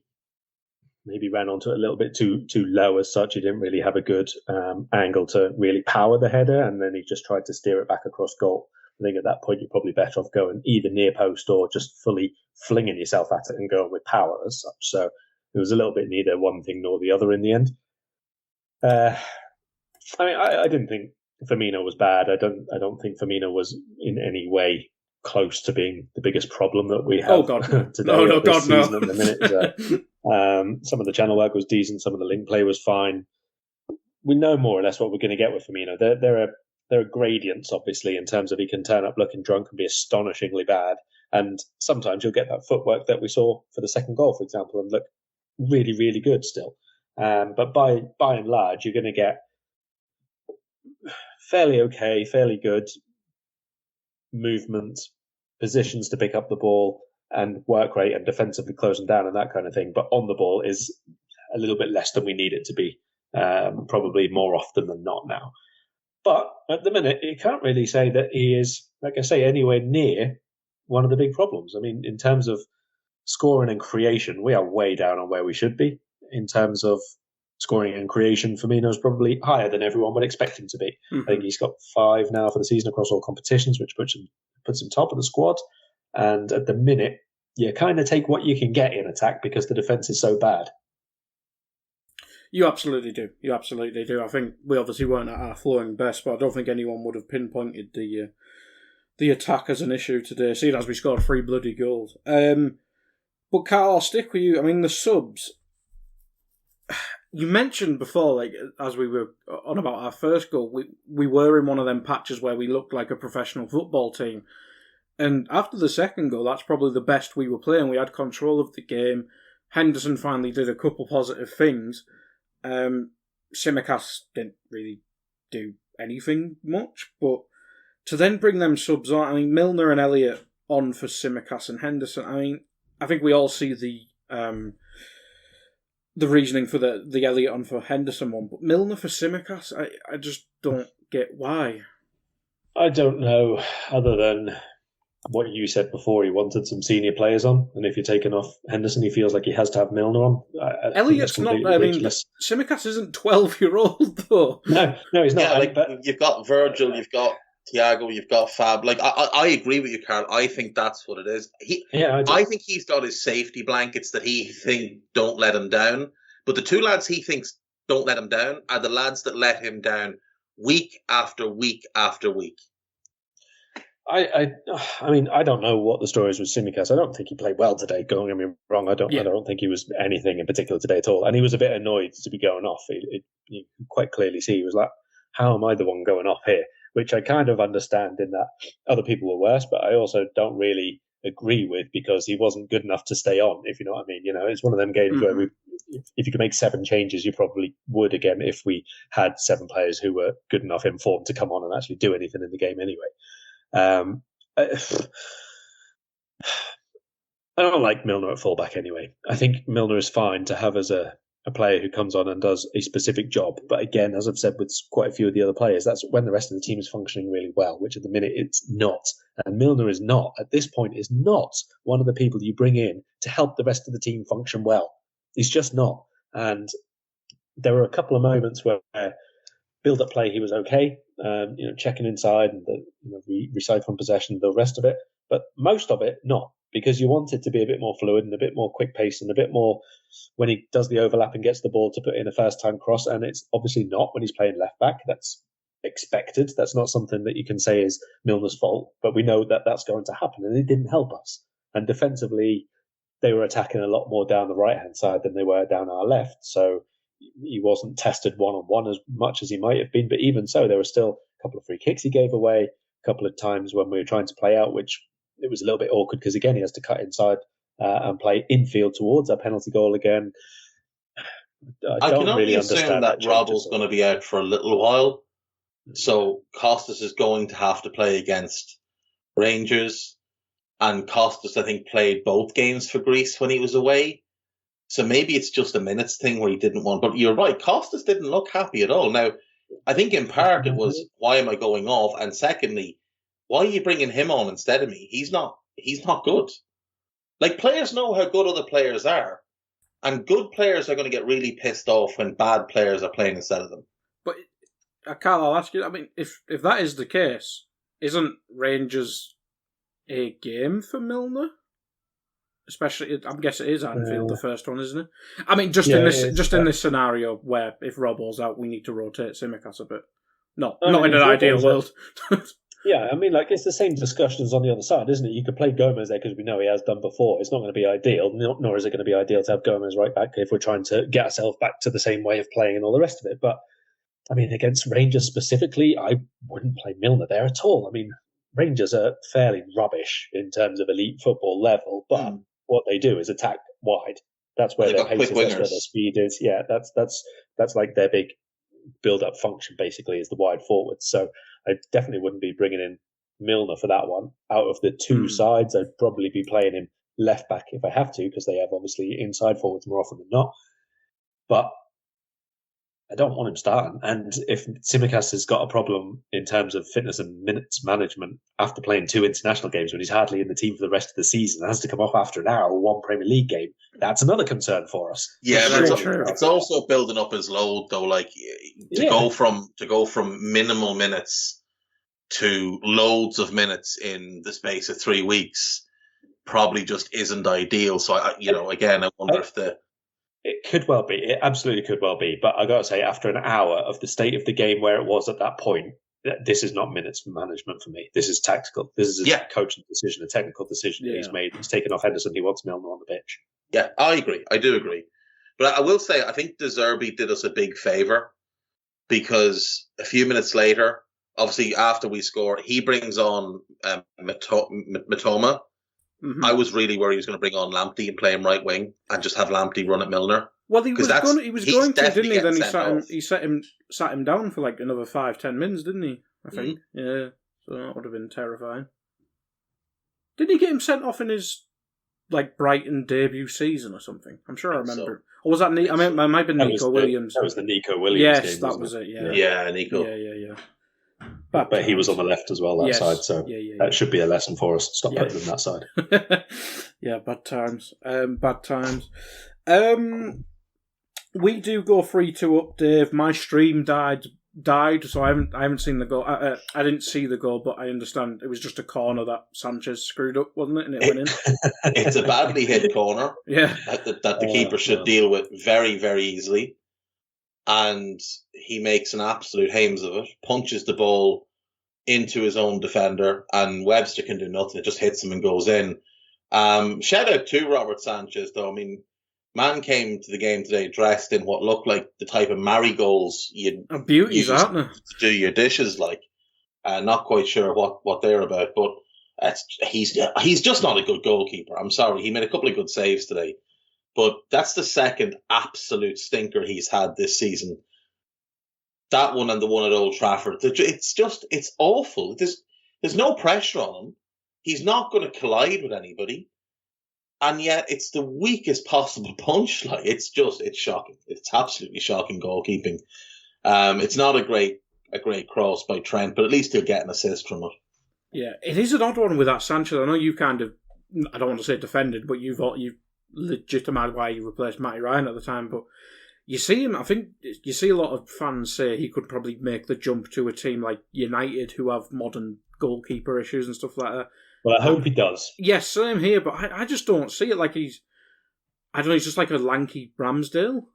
ran onto it a little bit too low as such. He didn't really have a good angle to really power the header, and then he just tried to steer it back across goal. I think at that point you're probably better off going either near post or just fully flinging yourself at it and going with power as such. So it was a little bit neither one thing nor the other in the end. I mean, I didn't think Firmino was bad. I don't think Firmino was in any way close to being the biggest problem that we have today. This season at the minute. Some of the channel work was decent. Some of the link play was fine. We know more or less what we're going to get with Firmino. There are gradients, obviously, in terms of he can turn up looking drunk and be astonishingly bad. And sometimes you'll get that footwork that we saw for the second goal, for example, and look really, really good still. But by and large, you're going to get fairly okay, fairly good movement, positions to pick up the ball, and work rate and defensively closing down and that kind of thing. But on the ball is a little bit less than we need it to be, probably more often than not now. But at the minute, you can't really say that he is, like I say, anywhere near one of the big problems. I mean, in terms of scoring and creation, we are way down on where we should be. In terms of scoring and creation, Firmino's probably higher than everyone would expect him to be. Mm-hmm. I think he's got 5 now for the season across all competitions, which puts him top of the squad. And at the minute, you kind of take what you can get in attack because the defence is so bad. You absolutely do. I think we obviously weren't at our flowing best, but I don't think anyone would have pinpointed the attack as an issue today, seeing as we scored 3 bloody goals. But Karl, I'll stick with you. I mean, the subs. You mentioned before, like as we were on about our first goal, we were in one of them patches where we looked like a professional football team. And after the second goal, that's probably the best we were playing. We had control of the game. Henderson finally did a couple positive things. Tsimikas didn't really do anything much, but to then bring them subs on, I mean, Milner and Elliott on for Tsimikas and Henderson. I mean, I think we all see the reasoning for the Elliott on for Henderson one, but Milner for Tsimikas, I just don't get why. I don't know, other than what you said before, he wanted some senior players on, and if you're taking off Henderson, he feels like he has to have Milner on. Elliott's not, I mean, Tsimikas isn't 12-year-old, though. No, he's not. Yeah, but you've got Virgil, you've got Thiago, you've got Fab. Like, I agree with you, Karl. I think that's what it is. I think he's got his safety blankets that he thinks don't let him down, but the 2 lads he thinks don't let him down are the lads that let him down week after week after week. I mean, I don't know what the story is with Tsimikas. I don't think he played well today. Don't get me wrong. I don't think he was anything in particular today at all. And he was a bit annoyed to be going off. You quite clearly see he was like, "How am I the one going off here?" Which I kind of understand in that other people were worse, but I also don't really agree with because he wasn't good enough to stay on. If you know what I mean, it's one of them games where if you could make 7 changes, you probably would again if we had 7 players who were good enough in form to come on and actually do anything in the game anyway. I don't like Milner at fullback anyway. I think Milner is fine to have as a player who comes on and does a specific job. But again, as I've said with quite a few of the other players, that's when the rest of the team is functioning really well, which at the minute it's not. And Milner is not, at this point, is not one of the people you bring in to help the rest of the team function well. He's just not. And there were a couple of moments where build-up play, he was okay, checking inside and recycling possession, the rest of it. But most of it, not, because you want it to be a bit more fluid and a bit more quick-paced and a bit more when he does the overlap and gets the ball to put in a first-time cross. And it's obviously not when he's playing left-back. That's expected. That's not something that you can say is Milner's fault. But we know that that's going to happen, and it didn't help us. And defensively, they were attacking a lot more down the right-hand side than they were down our left. So he wasn't tested one-on-one as much as he might have been, but even so, there were still a couple of free kicks he gave away, a couple of times when we were trying to play out, which it was a little bit awkward because, again, he has to cut inside and play infield towards our penalty goal again. I can only assume that Robbo's going to be out for a little while, so Costas is going to have to play against Rangers, and Costas, I think, played both games for Greece when he was away. So maybe it's just a minutes thing where he didn't want. But you're right, Costas didn't look happy at all. Now, I think in part it was, why am I going off? And secondly, why are you bringing him on instead of me? He's not good. Like, players know how good other players are. And good players are going to get really pissed off when bad players are playing instead of them. But, Karl, I'll ask you, I mean, if that is the case, isn't Rangers a game for Milner? Especially, I guess it is Anfield, the first one, isn't it? I mean, in this scenario where if Robbo's out, we need to rotate Tsimikas a bit. Not in an ideal world. Yeah, I mean, like, it's the same discussions on the other side, isn't it? You could play Gomez there because we know he has done before. It's not going to be ideal, nor is it going to be ideal to have Gomez right back if we're trying to get ourselves back to the same way of playing and all the rest of it. But, I mean, against Rangers specifically, I wouldn't play Milner there at all. I mean, Rangers are fairly rubbish in terms of elite football level, but what they do is attack wide. That's where their pace is, that's where their speed is. Yeah, that's like their big build-up function, basically, is the wide forwards. So I definitely wouldn't be bringing in Milner for that one. Out of the two sides, I'd probably be playing him left back if I have to, because they have obviously inside forwards more often than not. But I don't want him starting. And if Tsimikas has got a problem in terms of fitness and minutes management after playing 2 international games when he's hardly in the team for the rest of the season, and has to come off after an hour, 1 Premier League game, that's another concern for us. Yeah, but it's also building up his load, though. Like, to go from minimal minutes to loads of minutes in the space of 3 weeks probably just isn't ideal. So again, I wonder if It could well be. It absolutely could well be. But I got to say, after an hour of the state of the game where it was at that point, this is not minutes management for me. This is tactical. This is a coaching decision, a technical decision that he's made. He's taken off Henderson. He wants Milner on the pitch. Yeah, I agree. I do agree. But I will say, I think De Zerbi did us a big favour, because a few minutes later, obviously after we score, he brings on Mitoma. Mm-hmm. I was really worried he was going to bring on Lamptey and play him right wing and just have Lamptey run at Milner. Well, he was going to, didn't he? Then he sat him down for like another 5-10 minutes, didn't he? I think. Yeah, so that would have been terrifying. Didn't he get him sent off in his like Brighton debut season or something? I'm sure I remember. Or was that? I mean, it might have been Nico Williams. That was the Nico Williams. Yes, that was it. Yeah, Nico. Yeah. But he was on the left as well, that side, so that should be a lesson for us. Stop putting them that side. Bad times. Bad times. We do go 3-2 up, Dave. My stream died, so I haven't seen the goal. I didn't see the goal, but I understand it was just a corner that Sanchez screwed up, wasn't it? And it went in. It's a badly hit corner. That the keeper should deal with very, very easily. And he makes an absolute hames of it, punches the ball into his own defender, and Webster can do nothing. It just hits him and goes in. Shout out to Robert Sanchez, though. I mean, man came to the game today dressed in what looked like the type of marigolds you'd use to do your dishes, like. Not quite sure what they're about, but he's just not a good goalkeeper. I'm sorry. He made a couple of good saves today. But that's the second absolute stinker he's had this season. That one and the one at Old Trafford. It's awful. There's no pressure on him. He's not going to collide with anybody. And yet it's the weakest possible punch. Like, it's shocking. It's absolutely shocking goalkeeping. It's not a great cross by Trent, but at least he'll get an assist from it. Yeah, it is an odd one with that Sanchez. I know you kind of, I don't want to say defended, but you've legitimised why you replaced Matty Ryan at the time, but you see him, I think you see a lot of fans say he could probably make the jump to a team like United who have modern goalkeeper issues and stuff like that. Well, I hope he does. Yes, same here, but I just don't see it. Like he's just like a lanky Ramsdale.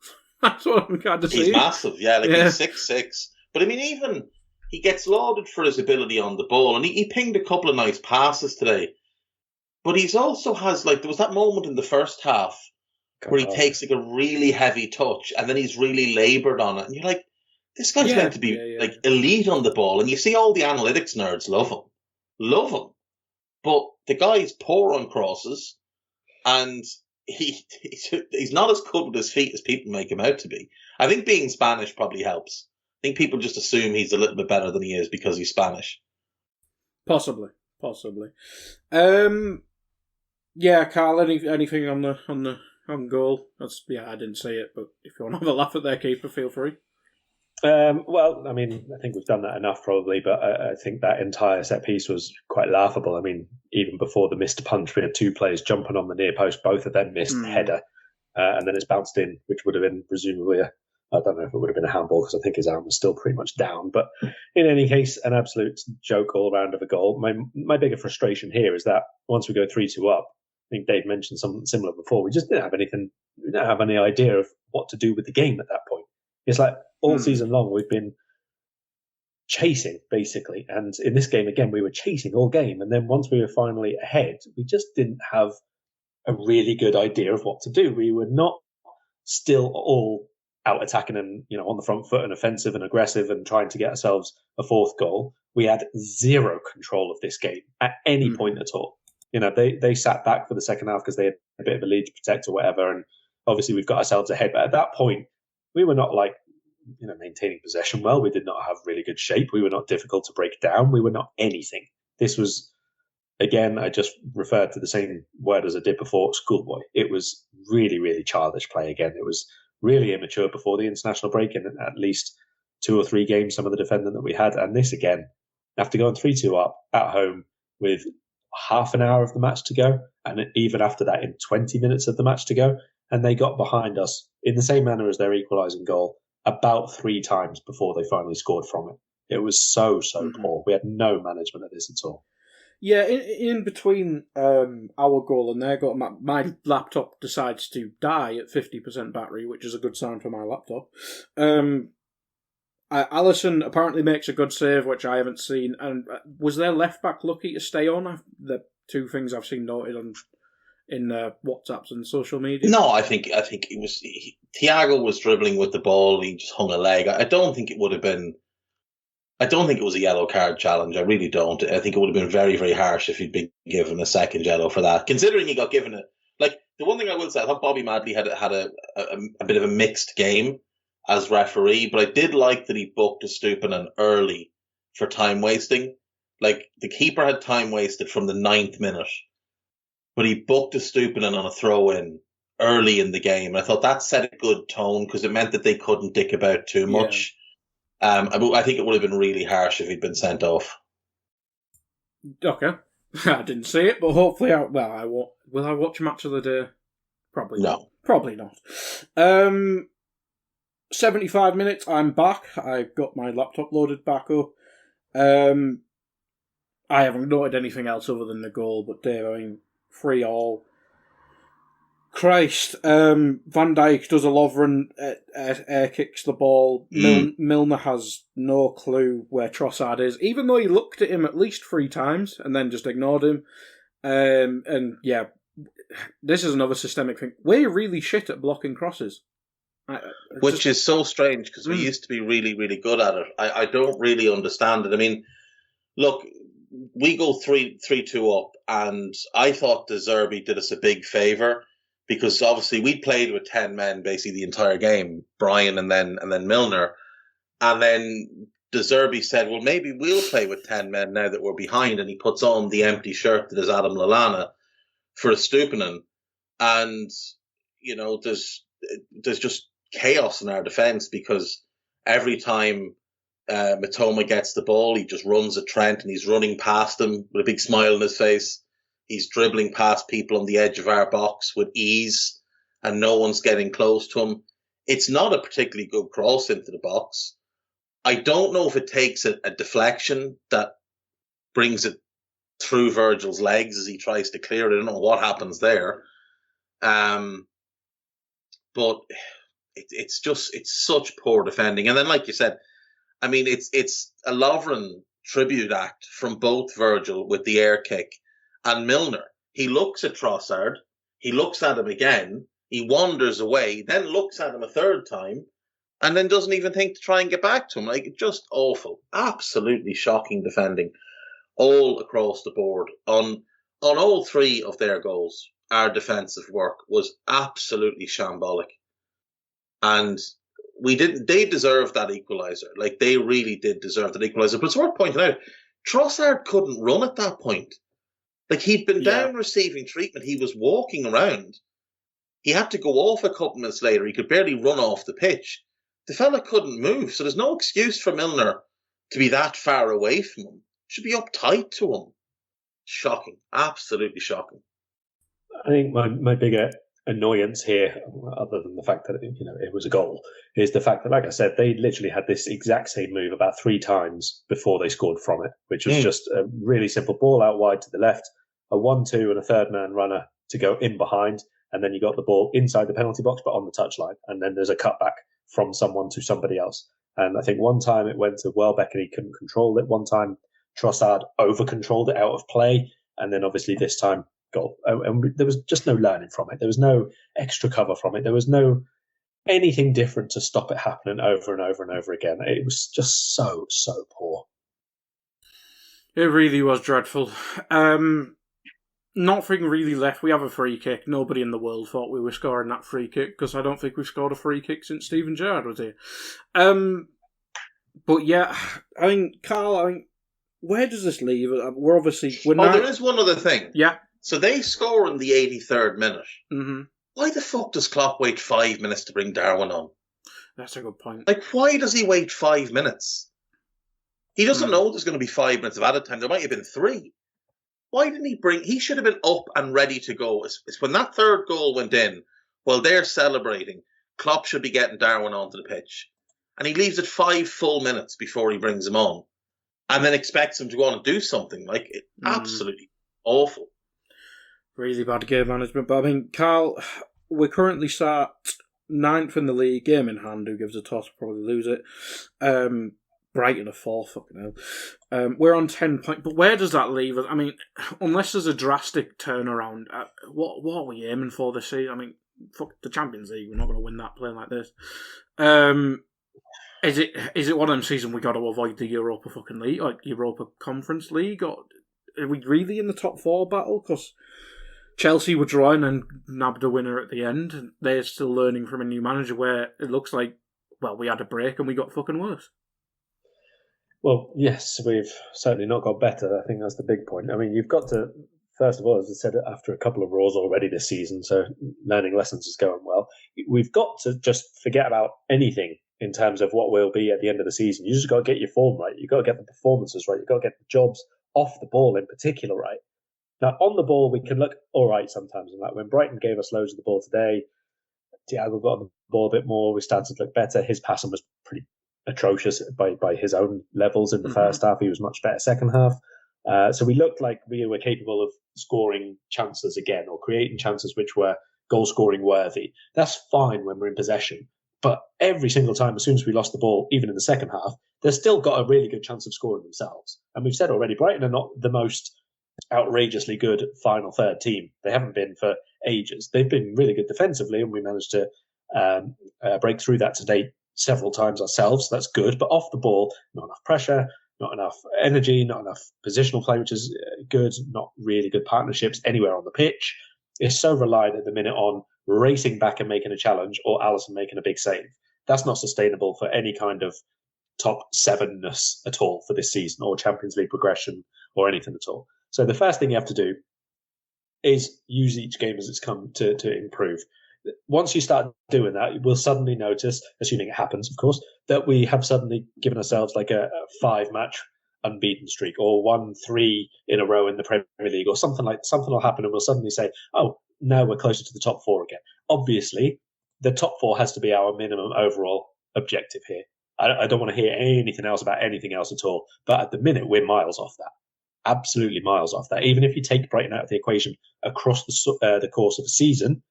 That's what I'm kind of seeing. He's massive, he's 6'6". But I mean, even he gets lauded for his ability on the ball, and he pinged a couple of nice passes today. But he's also has, like, there was that moment in the first half where he takes like a really heavy touch and then he's really laboured on it. And you're like, this guy's meant to be like elite on the ball. And you see all the analytics nerds love him. But the guy's poor on crosses, and he's not as good with his feet as people make him out to be. I think being Spanish probably helps. I think people just assume he's a little bit better than he is because he's Spanish. Possibly. Yeah, Karl, anything on the on goal. I didn't see it, but if you want to have a laugh at their keeper, feel free. Well, I mean, I think we've done that enough probably, but I think that entire set piece was quite laughable. I mean, even before the missed punch, we had two players jumping on the near post. Both of them missed the header, and then it's bounced in, which would have been presumably I don't know if it would have been a handball because I think his arm was still pretty much down. But in any case, an absolute joke all round of a goal. My bigger frustration here is that once we go 3-2 up, I think Dave mentioned something similar before. We just didn't have anything. We didn't have any idea of what to do with the game at that point. It's like all season long we've been chasing basically, and in this game again we were chasing all game. And then once we were finally ahead, we just didn't have a really good idea of what to do. We were not still all out attacking and on the front foot and offensive and aggressive and trying to get ourselves a fourth goal. We had zero control of this game at any point at all. They sat back for the second half because they had a bit of a lead to protect or whatever, and obviously we've got ourselves ahead. But at that point, we were not maintaining possession well. We did not have really good shape. We were not difficult to break down. We were not anything. This was, again, I just referred to the same word as I did before, schoolboy. It was really, really childish play again. It was really immature before the international break in at least 2 or 3 games, some of the defending that we had. And this again, after going 3-2 up at home with half an hour of the match to go, and even after that in 20 minutes of the match to go, and they got behind us in the same manner as their equalising goal about 3 times before they finally scored from it. It was so poor. We had no management of this at all. Yeah, in between our goal and their goal, my laptop decides to die at 50% battery, which is a good sign for my laptop. Allison apparently makes a good save, which I haven't seen. And was their left back lucky to stay on? The 2 things I've seen noted in WhatsApps and social media. No, I think it was Thiago was dribbling with the ball. He just hung a leg. I don't think it would have been. I don't think it was a yellow card challenge. I really don't. I think it would have been very, very harsh if he'd been given a second yellow for that. Considering he got given it, the one thing I will say, I thought Bobby Madley had a bit of a mixed game as referee, but I did like that he booked a Stupinan early for time wasting. The keeper had time wasted from the 9th minute, but he booked a Stupinan on a throw in early in the game. I thought that set a good tone because it meant that they couldn't dick about too much. I think it would have been really harsh if he'd been sent off. Okay. I didn't see it, but hopefully I won't. Will I watch Match of the Day? Probably no. Not. Probably not. 75 minutes, I'm back. I've got my laptop loaded back up. I haven't noted anything else other than the goal, but Dave, 3-3. Christ, Van Dijk does a Lovren, air kicks the ball. Milner has no clue where Trossard is, even though he looked at him at least 3 times and then just ignored him. And yeah, this is another systemic thing. We're really shit at blocking crosses. Which is so strange because we used to be really, really good at it. I don't really understand it. Look, we go 3-2 up, and I thought De Zerbi did us a big favour. Because obviously we played with 10 men basically the entire game, Brian and then Milner. And then De Zerbi said, well, maybe we'll play with 10 men now that we're behind. And he puts on the empty shirt that is Adam Lallana for a Stupinan. And, there's just chaos in our defence because every time Mitoma gets the ball, he just runs at Trent and he's running past him with a big smile on his face. He's dribbling past people on the edge of our box with ease and no one's getting close to him. It's not a particularly good cross into the box. I don't know if it takes a deflection that brings it through Virgil's legs as he tries to clear it. I don't know what happens there. But it's such poor defending. And then, like you said, it's a Lovren tribute act from both Virgil with the air kick and Milner. He looks at Trossard, he looks at him again, he wanders away, then looks at him a third time, and then doesn't even think to try and get back to him. Just awful. Absolutely shocking defending all across the board. On all 3 of their goals, our defensive work was absolutely shambolic. And they deserved that equaliser. They really did deserve that equaliser. But it's worth pointing out, Trossard couldn't run at that point. He'd been down receiving treatment. He was walking around. He had to go off a couple minutes later. He could barely run off the pitch. The fella couldn't move, so there's no excuse for Milner to be that far away from him. Should be up tight to him. Shocking. Absolutely shocking. I think my bigger annoyance here, other than the fact that it was a goal, is the fact that, like I said, they literally had this exact same move about 3 times before they scored from it, which was just a really simple ball out wide to the left, a 1-2 and a third man runner to go in behind, and then you got the ball inside the penalty box but on the touchline, and then there's a cutback from someone to somebody else. And I think one time it went to Welbeck and he couldn't control it. One time Trossard over-controlled it out of play, and then obviously this time goal. And there was just no learning from it. There was no extra cover from it. There was no anything different to stop it happening over and over and over again. It was just so poor. It really was dreadful. Nothing really left. We have a free kick. Nobody in the world thought we were scoring that free kick, because I don't think we've scored a free kick since Steven Gerrard was here. But yeah, I mean, Karl, where does this leave? We're now... there is one other thing. Yeah. So they score in the 83rd minute. Mm-hmm. Why the fuck does Klopp wait 5 minutes to bring Darwin on? That's a good point. Like, why does he wait 5 minutes? He doesn't know there's going to be 5 minutes of added time. There might have been 3. Why didn't he bring... He should have been up and ready to go. It's when that third goal went in, while they're celebrating, Klopp should be getting Darwin onto the pitch. And he leaves it 5 full minutes before he brings him on. And then expects him to go on and do something. Like, absolutely awful. Really bad game management. But I mean, Karl, we're currently sat 9th in the league, game in hand. Who gives a toss? Probably lose it. Brighton are 4th, fucking hell. We're on 10 points, but where does that leave us? I mean, unless there's a drastic turnaround, what are we aiming for this season? I mean, fuck the Champions League. We're not going to win that playing like this. Is it one of them seasons we got to avoid the Europa fucking League, like Europa Conference League, or are we really in the top 4 battle? Because Chelsea were drawing and nabbed a winner at the end, and they're still learning from a new manager where it looks like, well, we had a break and we got fucking worse. Well, yes, we've certainly not got better. I think that's the big point. I mean, you've got to, first of all, as I said, after a couple of Raws already this season, so learning lessons is going well. We've got to just forget about anything in terms of what we'll be at the end of the season. You just got to get your form right. You've got to get the performances right. You've got to get the jobs off the ball in particular right. Now, on the ball, we can look all right sometimes. And like when Brighton gave us loads of the ball today, Thiago got on the ball a bit more. We started to look better. His passing was pretty atrocious by his own levels in the first half. He was much better second half. So we looked like we were capable of scoring chances again, or creating chances which were goal-scoring worthy. That's fine when we're in possession. But every single time, as soon as we lost the ball, even in the second half, they've still got a really good chance of scoring themselves. And we've said already, Brighton are not the most outrageously good final third team. They haven't been for ages. They've been really good defensively, and we managed to break through that today several times ourselves. So that's good. But off the ball, not enough pressure, not enough energy, not enough positional play, which is good, not really good partnerships anywhere on the pitch. It's so reliant at the minute on racing back and making a challenge, or Alisson making a big save. That's not sustainable for any kind of top 7-ness at all for this season, or Champions League progression, or anything at all. So the first thing you have to do is use each game as it's come to improve. Once you start doing that, we'll suddenly notice, assuming it happens, of course, that we have suddenly given ourselves like a 5-match unbeaten streak, or 1-3 in a row in the Premier League, or something will happen, and we'll suddenly say, oh, now we're closer to the top 4 again. Obviously, the top 4 has to be our minimum overall objective here. I don't want to hear anything else about anything else at all. But at the minute, we're miles off that. Absolutely miles off that. Even if you take Brighton out of the equation across the course of the season,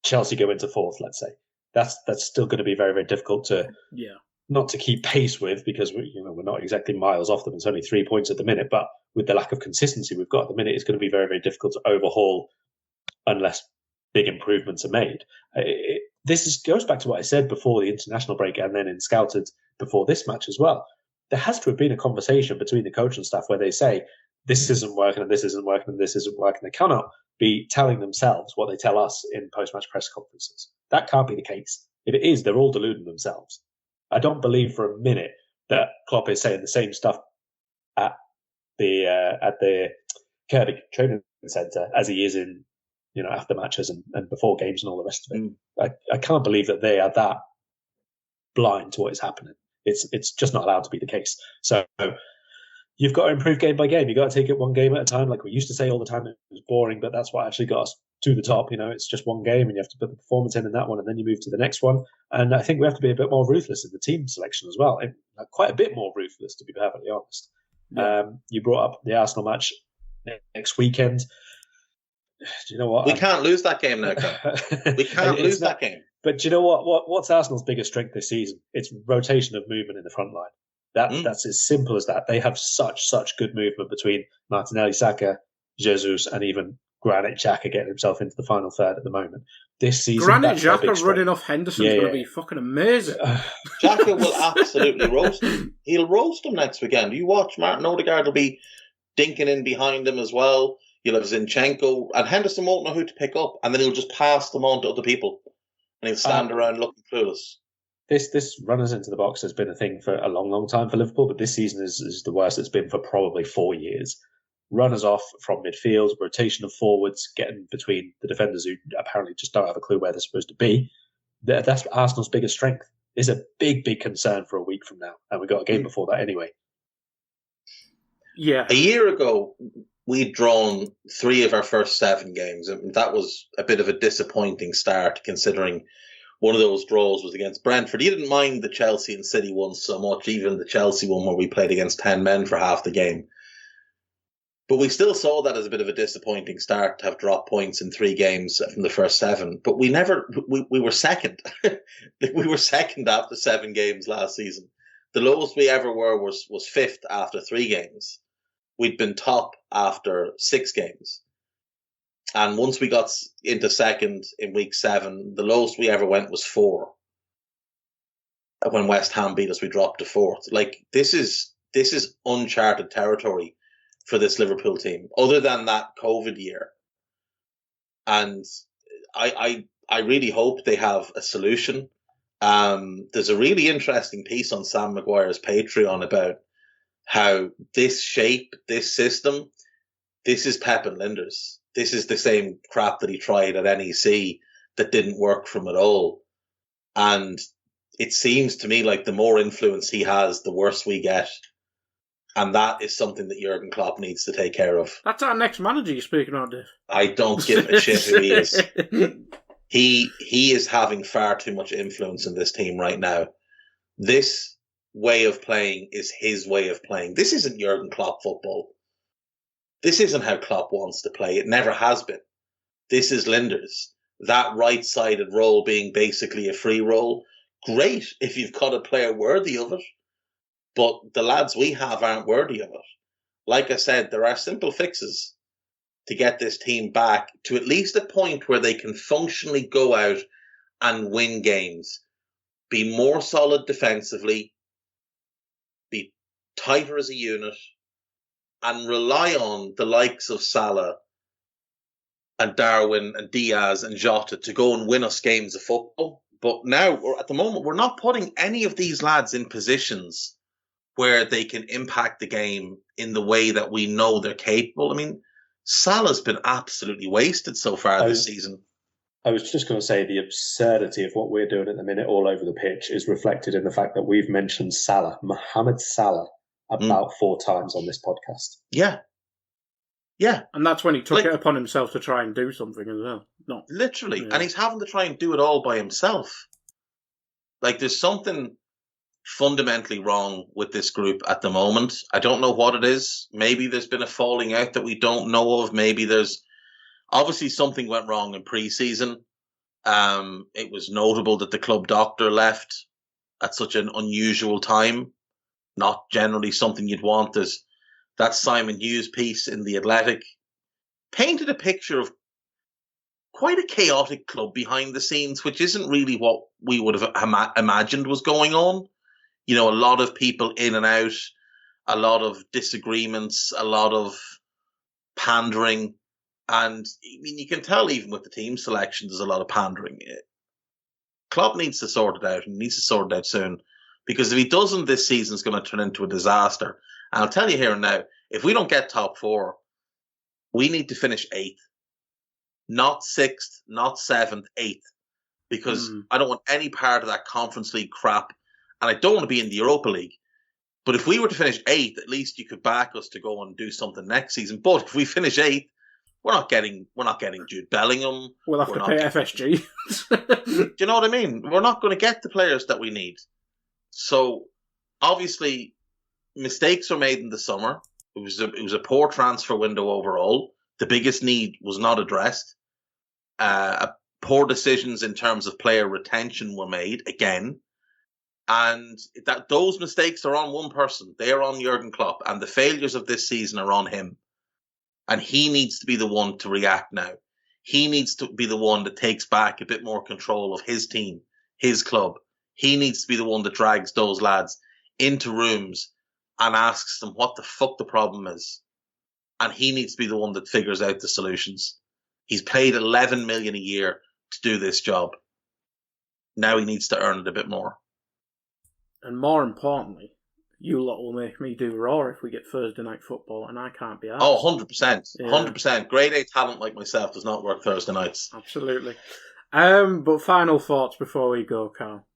Chelsea go into 4th, let's say. That's still going to be very, very difficult to not to keep pace with, because we're not exactly miles off them. It's only 3 points at the minute, but with the lack of consistency we've got at the minute, it's going to be very, very difficult to overhaul unless big improvements are made. This goes back to what I said before the international break, and then in Scouted before this match as well. There has to have been a conversation between the coach and staff where they say, this isn't working and this isn't working and this isn't working. They cannot be telling themselves what they tell us in post-match press conferences. That can't be the case. If it is, they're all deluding themselves. I don't believe for a minute that Klopp is saying the same stuff at the Kirby Training Centre as he is in after matches and before games and all the rest of it. I can't believe that they are that blind to what is happening. It's just not allowed to be the case. So you've got to improve game by game. You've got to take it one game at a time. Like we used to say all the time, it was boring, but that's what actually got us to the top. It's just one game and you have to put the performance in that one and then you move to the next one. And I think we have to be a bit more ruthless in the team selection as well. Quite a bit more ruthless, to be perfectly honest. Yeah. You brought up the Arsenal match next weekend. Do you know what? We can't lose that game now, Karl. We can't lose that game. But do you know what's Arsenal's biggest strength this season? It's rotation of movement in the front line. That's as simple as that. They have such good movement between Martinelli, Saka, Jesus, and even Granit Xhaka getting himself into the final third at the moment. This season, Granit Xhaka running off Henderson's going to be fucking amazing. Xhaka will absolutely roast him. He'll roast him next weekend. You watch, Martin Odegaard will be dinking in behind him as well. You'll have Zinchenko, and Henderson won't know who to pick up, and then he'll just pass them on to other people, and he'll stand around looking clueless. This runners into the box has been a thing for a long time for Liverpool, but this season is the worst it's been for probably 4 years. Runners off from midfield, rotation of forwards, getting between the defenders who apparently just don't have a clue where they're supposed to be. That's Arsenal's biggest strength. It's a big concern for a week from now, and we've got a game before that anyway. Yeah. A year ago, we'd drawn 3 of our first 7 games, and that was a bit of a disappointing start considering one of those draws was against Brentford. You didn't mind the Chelsea and City ones so much, even the Chelsea one where we played against 10 men for half the game. But we still saw that as a bit of a disappointing start to have dropped points in 3 games from the first 7. But we were second. We were second after 7 games last season. The lowest we ever were was 5th after 3 games. We'd been top after 6 games. And once we got into second in week 7, the lowest we ever went was 4. When West Ham beat us, we dropped to 4th. Like, this is uncharted territory for this Liverpool team, other than that COVID year. And I really hope they have a solution. There's a really interesting piece on Sam Maguire's Patreon about how this shape, this system, this is Pep and Linders. This is the same crap that he tried at NEC that didn't work for him at all. And it seems to me like the more influence he has, the worse we get. And that is something that Jurgen Klopp needs to take care of. That's our next manager you're speaking about, Dave. I don't give a shit who he is. He is having far too much influence in this team right now. This way of playing is his way of playing. This isn't Jurgen Klopp football. This isn't how Klopp wants to play. It never has been. This is Linders. That right-sided role being basically a free role. Great if you've got a player worthy of it. But the lads we have aren't worthy of it. Like I said, there are simple fixes to get this team back to at least a point where they can functionally go out and win games. Be more solid defensively. Be tighter as a unit. And rely on the likes of Salah and Darwin and Diaz and Jota to go and win us games of football. But now, at the moment, we're not putting any of these lads in positions where they can impact the game in the way that we know they're capable. I mean, Salah's been absolutely wasted so far this season. I was just going to say the absurdity of what we're doing at the minute all over the pitch is reflected in the fact that we've mentioned Salah, Mohamed Salah, about 4 times on this podcast. Yeah. Yeah. And that's when he took it upon himself to try and do something as well. No. Literally. Yeah. And he's having to try and do it all by himself. Like, there's something fundamentally wrong with this group at the moment. I don't know what it is. Maybe there's been a falling out that we don't know of. Maybe there's... Obviously, something went wrong in pre-season. It was notable that the club doctor left at such an unusual time. Not generally something you'd want. There's that Simon Hughes piece in The Athletic painted a picture of quite a chaotic club behind the scenes, which isn't really what we would have imagined was going on. You know, a lot of people in and out, a lot of disagreements, a lot of pandering. And I mean, you can tell even with the team selection, there's a lot of pandering. Klopp needs to sort it out, and needs to sort it out soon. Because if he doesn't, this season's going to turn into a disaster. And I'll tell you here and now, if we don't get top 4, we need to finish 8th. not 6th, not 7th, 8th, because I don't want any part of that Conference League crap, and I don't want to be in the Europa League. But if we were to finish 8th, at least you could back us to go and do something next season. But if we finish 8th, we're not getting Jude Bellingham. We'll have to pay FSG. Do you know what I mean? We're not going to get the players that we need. So obviously, mistakes were made in the summer. It was a poor transfer window overall. The biggest need was not addressed. Poor decisions in terms of player retention were made again. And those mistakes are on one person. They are on Jurgen Klopp. And the failures of this season are on him. And he needs to be the one to react now. He needs to be the one that takes back a bit more control of his team, his club. He needs to be the one that drags those lads into rooms and asks them what the fuck the problem is. And he needs to be the one that figures out the solutions. He's paid 11 million a year to do this job. Now he needs to earn it a bit more. And more importantly, you lot will make me do Raw if we get Thursday night football, and I can't be arsed. Oh, 100%. Yeah. 100%. Grade A talent like myself does not work Thursday nights. Absolutely. But final thoughts before we go, Karl?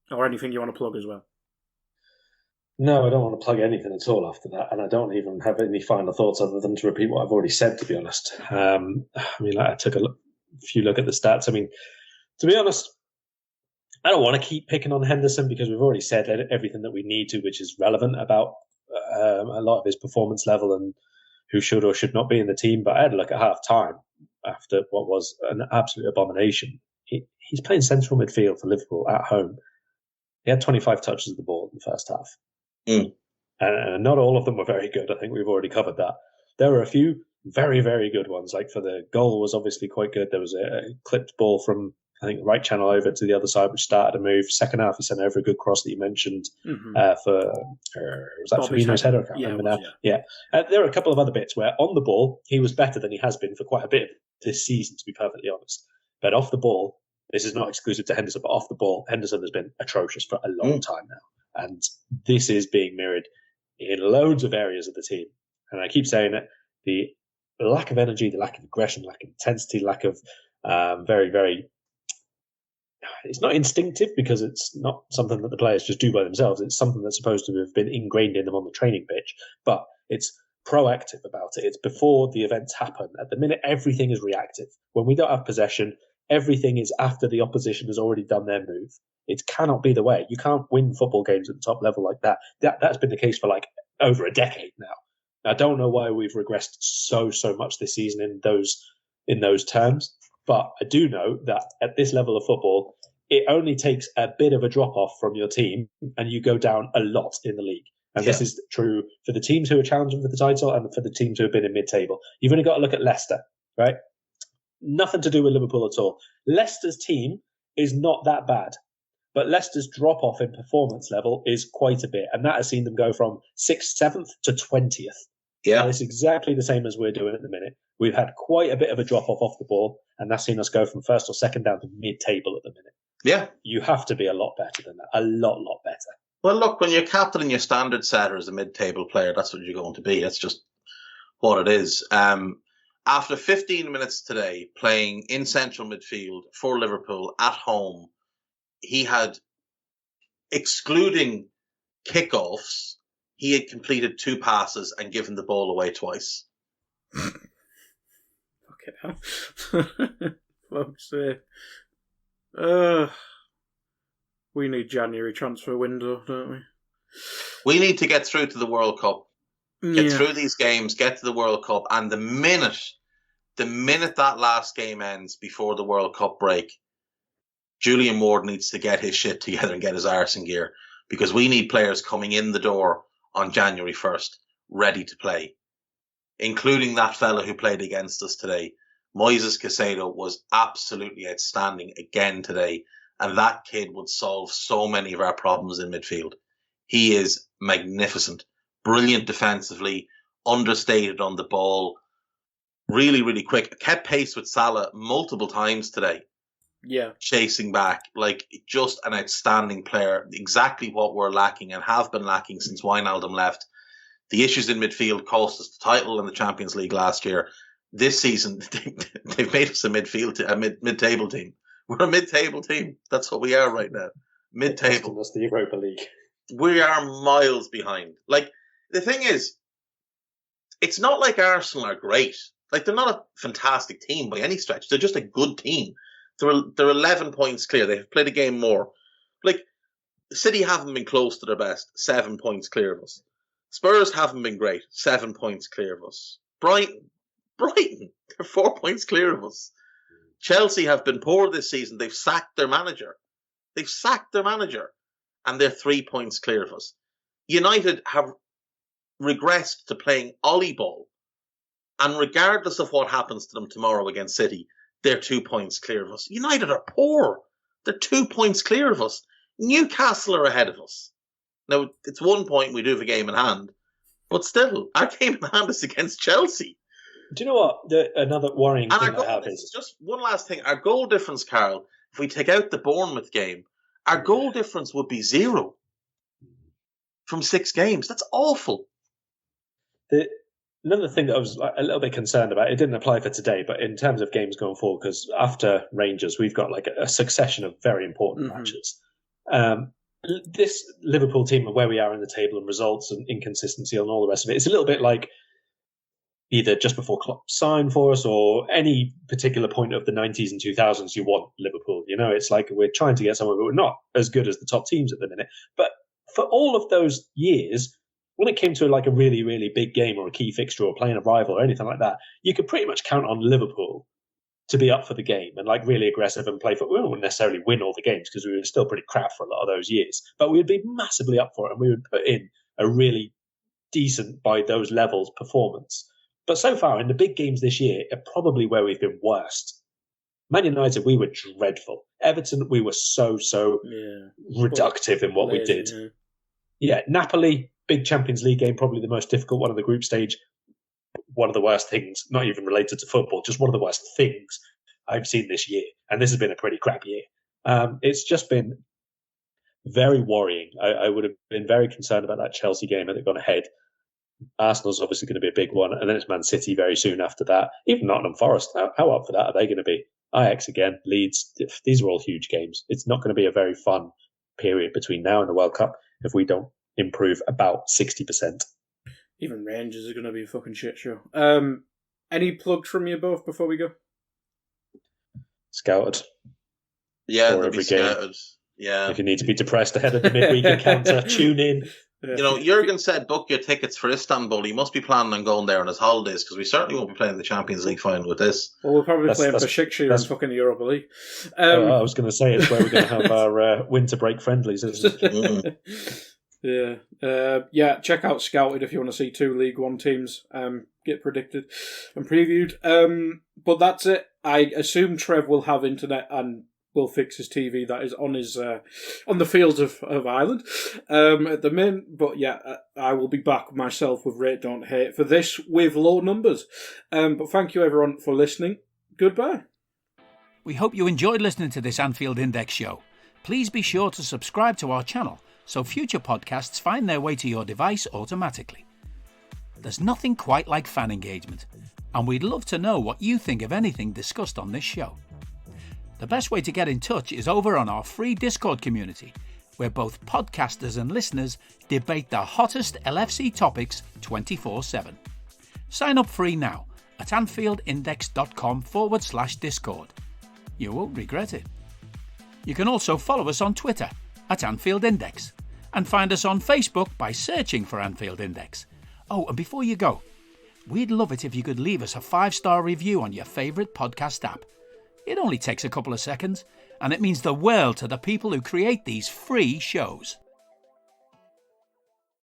Or anything you want to plug as well? No, I don't want to plug anything at all after that, and I don't even have any final thoughts other than to repeat what I've already said, to be honest. I took a few look at the stats. I mean, to be honest, I don't want to keep picking on Henderson because we've already said everything that we need to, which is relevant about a lot of his performance level and who should or should not be in the team. But I had a look at half-time after what was an absolute abomination. He's playing central midfield for Liverpool at home. He had 25 touches of the ball in the first half. And not all of them were very good. I think we've already covered that. There were a few very, very good ones. Like for the goal was obviously quite good. There was a clipped ball from, I think, the right channel over to the other side, which started a move. Second half, he sent over a good cross that you mentioned was that Firmino's header? I can't remember now. Yeah. There are a couple of other bits where on the ball, he was better than he has been for quite a bit of this season, to be perfectly honest. But off the ball, this is not exclusive to Henderson, but off the ball, Henderson has been atrocious for a long time now. And this is being mirrored in loads of areas of the team. And I keep saying it, the lack of energy, the lack of aggression, lack of intensity, lack of very, very... It's not instinctive because it's not something that the players just do by themselves. It's something that's supposed to have been ingrained in them on the training pitch. But it's proactive about it. It's before the events happen. At the minute, everything is reactive. When we don't have possession, everything is after the opposition has already done their move. It cannot be the way. You can't win football games at the top level like that. That's been the case for like over a decade now. I don't know why we've regressed so much this season in those terms, but I do know that at this level of football, it only takes a bit of a drop off from your team and you go down a lot in the league. And this is true for the teams who are challenging for the title and for the teams who have been in mid-table. You've only got to look at Leicester, right? Nothing to do with Liverpool at all. Leicester's team is not that bad. But Leicester's drop-off in performance level is quite a bit. And that has seen them go from 6th, 7th to 20th. Yeah. And it's exactly the same as we're doing at the minute. We've had quite a bit of a drop-off off the ball. And that's seen us go from 1st or 2nd down to mid-table at the minute. Yeah. You have to be a lot better than that. A lot better. Well, look, when you're captaining your standard setter as a mid-table player, that's what you're going to be. That's just what it is. After 15 minutes today, playing in central midfield for Liverpool at home, he had, excluding kickoffs, he had completed 2 passes and given the ball away twice. Okay, folks, we need January transfer window, don't we? We need to get through to the World Cup. Get through these games, get to the World Cup, and the minute that last game ends before the World Cup break, Julian Ward needs to get his shit together and get his arse in gear, because we need players coming in the door on January 1st, ready to play, including that fella who played against us today. Moises Caicedo was absolutely outstanding again today, and that kid would solve so many of our problems in midfield. He is magnificent, brilliant defensively, understated on the ball, really, really quick. Kept pace with Salah multiple times today. Yeah. Chasing back, like just an outstanding player. Exactly what we're lacking and have been lacking since Wijnaldum left. The issues in midfield cost us the title in the Champions League last year. this season they've made us a mid-table team. We're a mid-table team. That's what we are right now. Mid-table. That's the Europa League. We are miles behind. Like, the thing is, it's not like Arsenal are great. Like, they're not a fantastic team by any stretch. They're just a good team. They're 11 points clear. They've played a game more. Like, City haven't been close to their best. 7 points clear of us. Spurs haven't been great. 7 points clear of us. Brighton, they're 4 points clear of us. Chelsea have been poor this season. They've sacked their manager. And they're 3 points clear of us. United have regressed to playing Ollie ball. And regardless of what happens to them tomorrow against City, they're 2 points clear of us. United are poor. They're 2 points clear of us. Newcastle are ahead of us. Now, it's 1 point, we do have a game in hand. But still, our game in hand is against Chelsea. Do you know what? Another worrying thing I have is... Just one last thing. Our goal difference, Karl, if we take out the Bournemouth game, our goal difference would be 0 from 6 games. That's awful. Another thing that I was a little bit concerned about, it didn't apply for today, but in terms of games going forward, because after Rangers, we've got like a succession of very important matches. This Liverpool team and where we are in the table and results and inconsistency and all the rest of it, it's a little bit like either just before Klopp signed for us or any particular point of the 90s and 2000s you want Liverpool. You know, it's like we're trying to get somewhere, but we're not as good as the top teams at the minute. But for all of those years, when it came to like a really, really big game or a key fixture or playing a rival or anything like that, you could pretty much count on Liverpool to be up for the game and like really aggressive and play for it. We wouldn't necessarily win all the games because we were still pretty crap for a lot of those years, but we'd be massively up for it and we would put in a really decent by those levels performance. But so far in the big games this year are probably where we've been worst. Man United, we were dreadful. Everton, we were so reductive in what we did. Yeah, Napoli, big Champions League game, probably the most difficult one of the group stage. One of the worst things, not even related to football, just one of the worst things I've seen this year. And this has been a pretty crap year. It's just been very worrying. I would have been very concerned about that Chelsea game had it gone ahead. Arsenal's obviously going to be a big one, and then it's Man City very soon after that. Even Nottingham Forest, how up for that are they going to be? Ajax again, Leeds, these are all huge games. It's not going to be a very fun period between now and the World Cup if we don't improve about 60%. Even Rangers are going to be a fucking shit show. Any plugs from you both before we go? Scouted. Yeah, they'll be Scouted. Yeah. If you need to be depressed ahead of the midweek encounter, tune in. You know, Jurgen said book your tickets for Istanbul. He must be planning on going there on his holidays because we certainly won't be playing the Champions League final with this. Well, we'll probably play Besiktas in fucking Europa League. I was going to say it's where we're going to have our winter break friendlies, isn't it? Yeah, check out Scouted if you want to see 2 League One teams get predicted and previewed. But that's it. I assume Trev will have internet and will fix his TV that is on his on the fields of Ireland at the minute. But yeah, I will be back myself with Rate Don't Hate for this with low numbers. But thank you everyone for listening. Goodbye. We hope you enjoyed listening to this Anfield Index show. Please be sure to subscribe to our channel so future podcasts find their way to your device automatically. There's nothing quite like fan engagement, and we'd love to know what you think of anything discussed on this show. The best way to get in touch is over on our free Discord community, where both podcasters and listeners debate the hottest LFC topics 24/7. Sign up free now at AnfieldIndex.com/Discord. You won't regret it. You can also follow us on Twitter at Anfield Index and find us on Facebook by searching for Anfield Index. Oh, and before you go, we'd love it if you could leave us a 5-star review on your favourite podcast app. It only takes a couple of seconds, and it means the world to the people who create these free shows.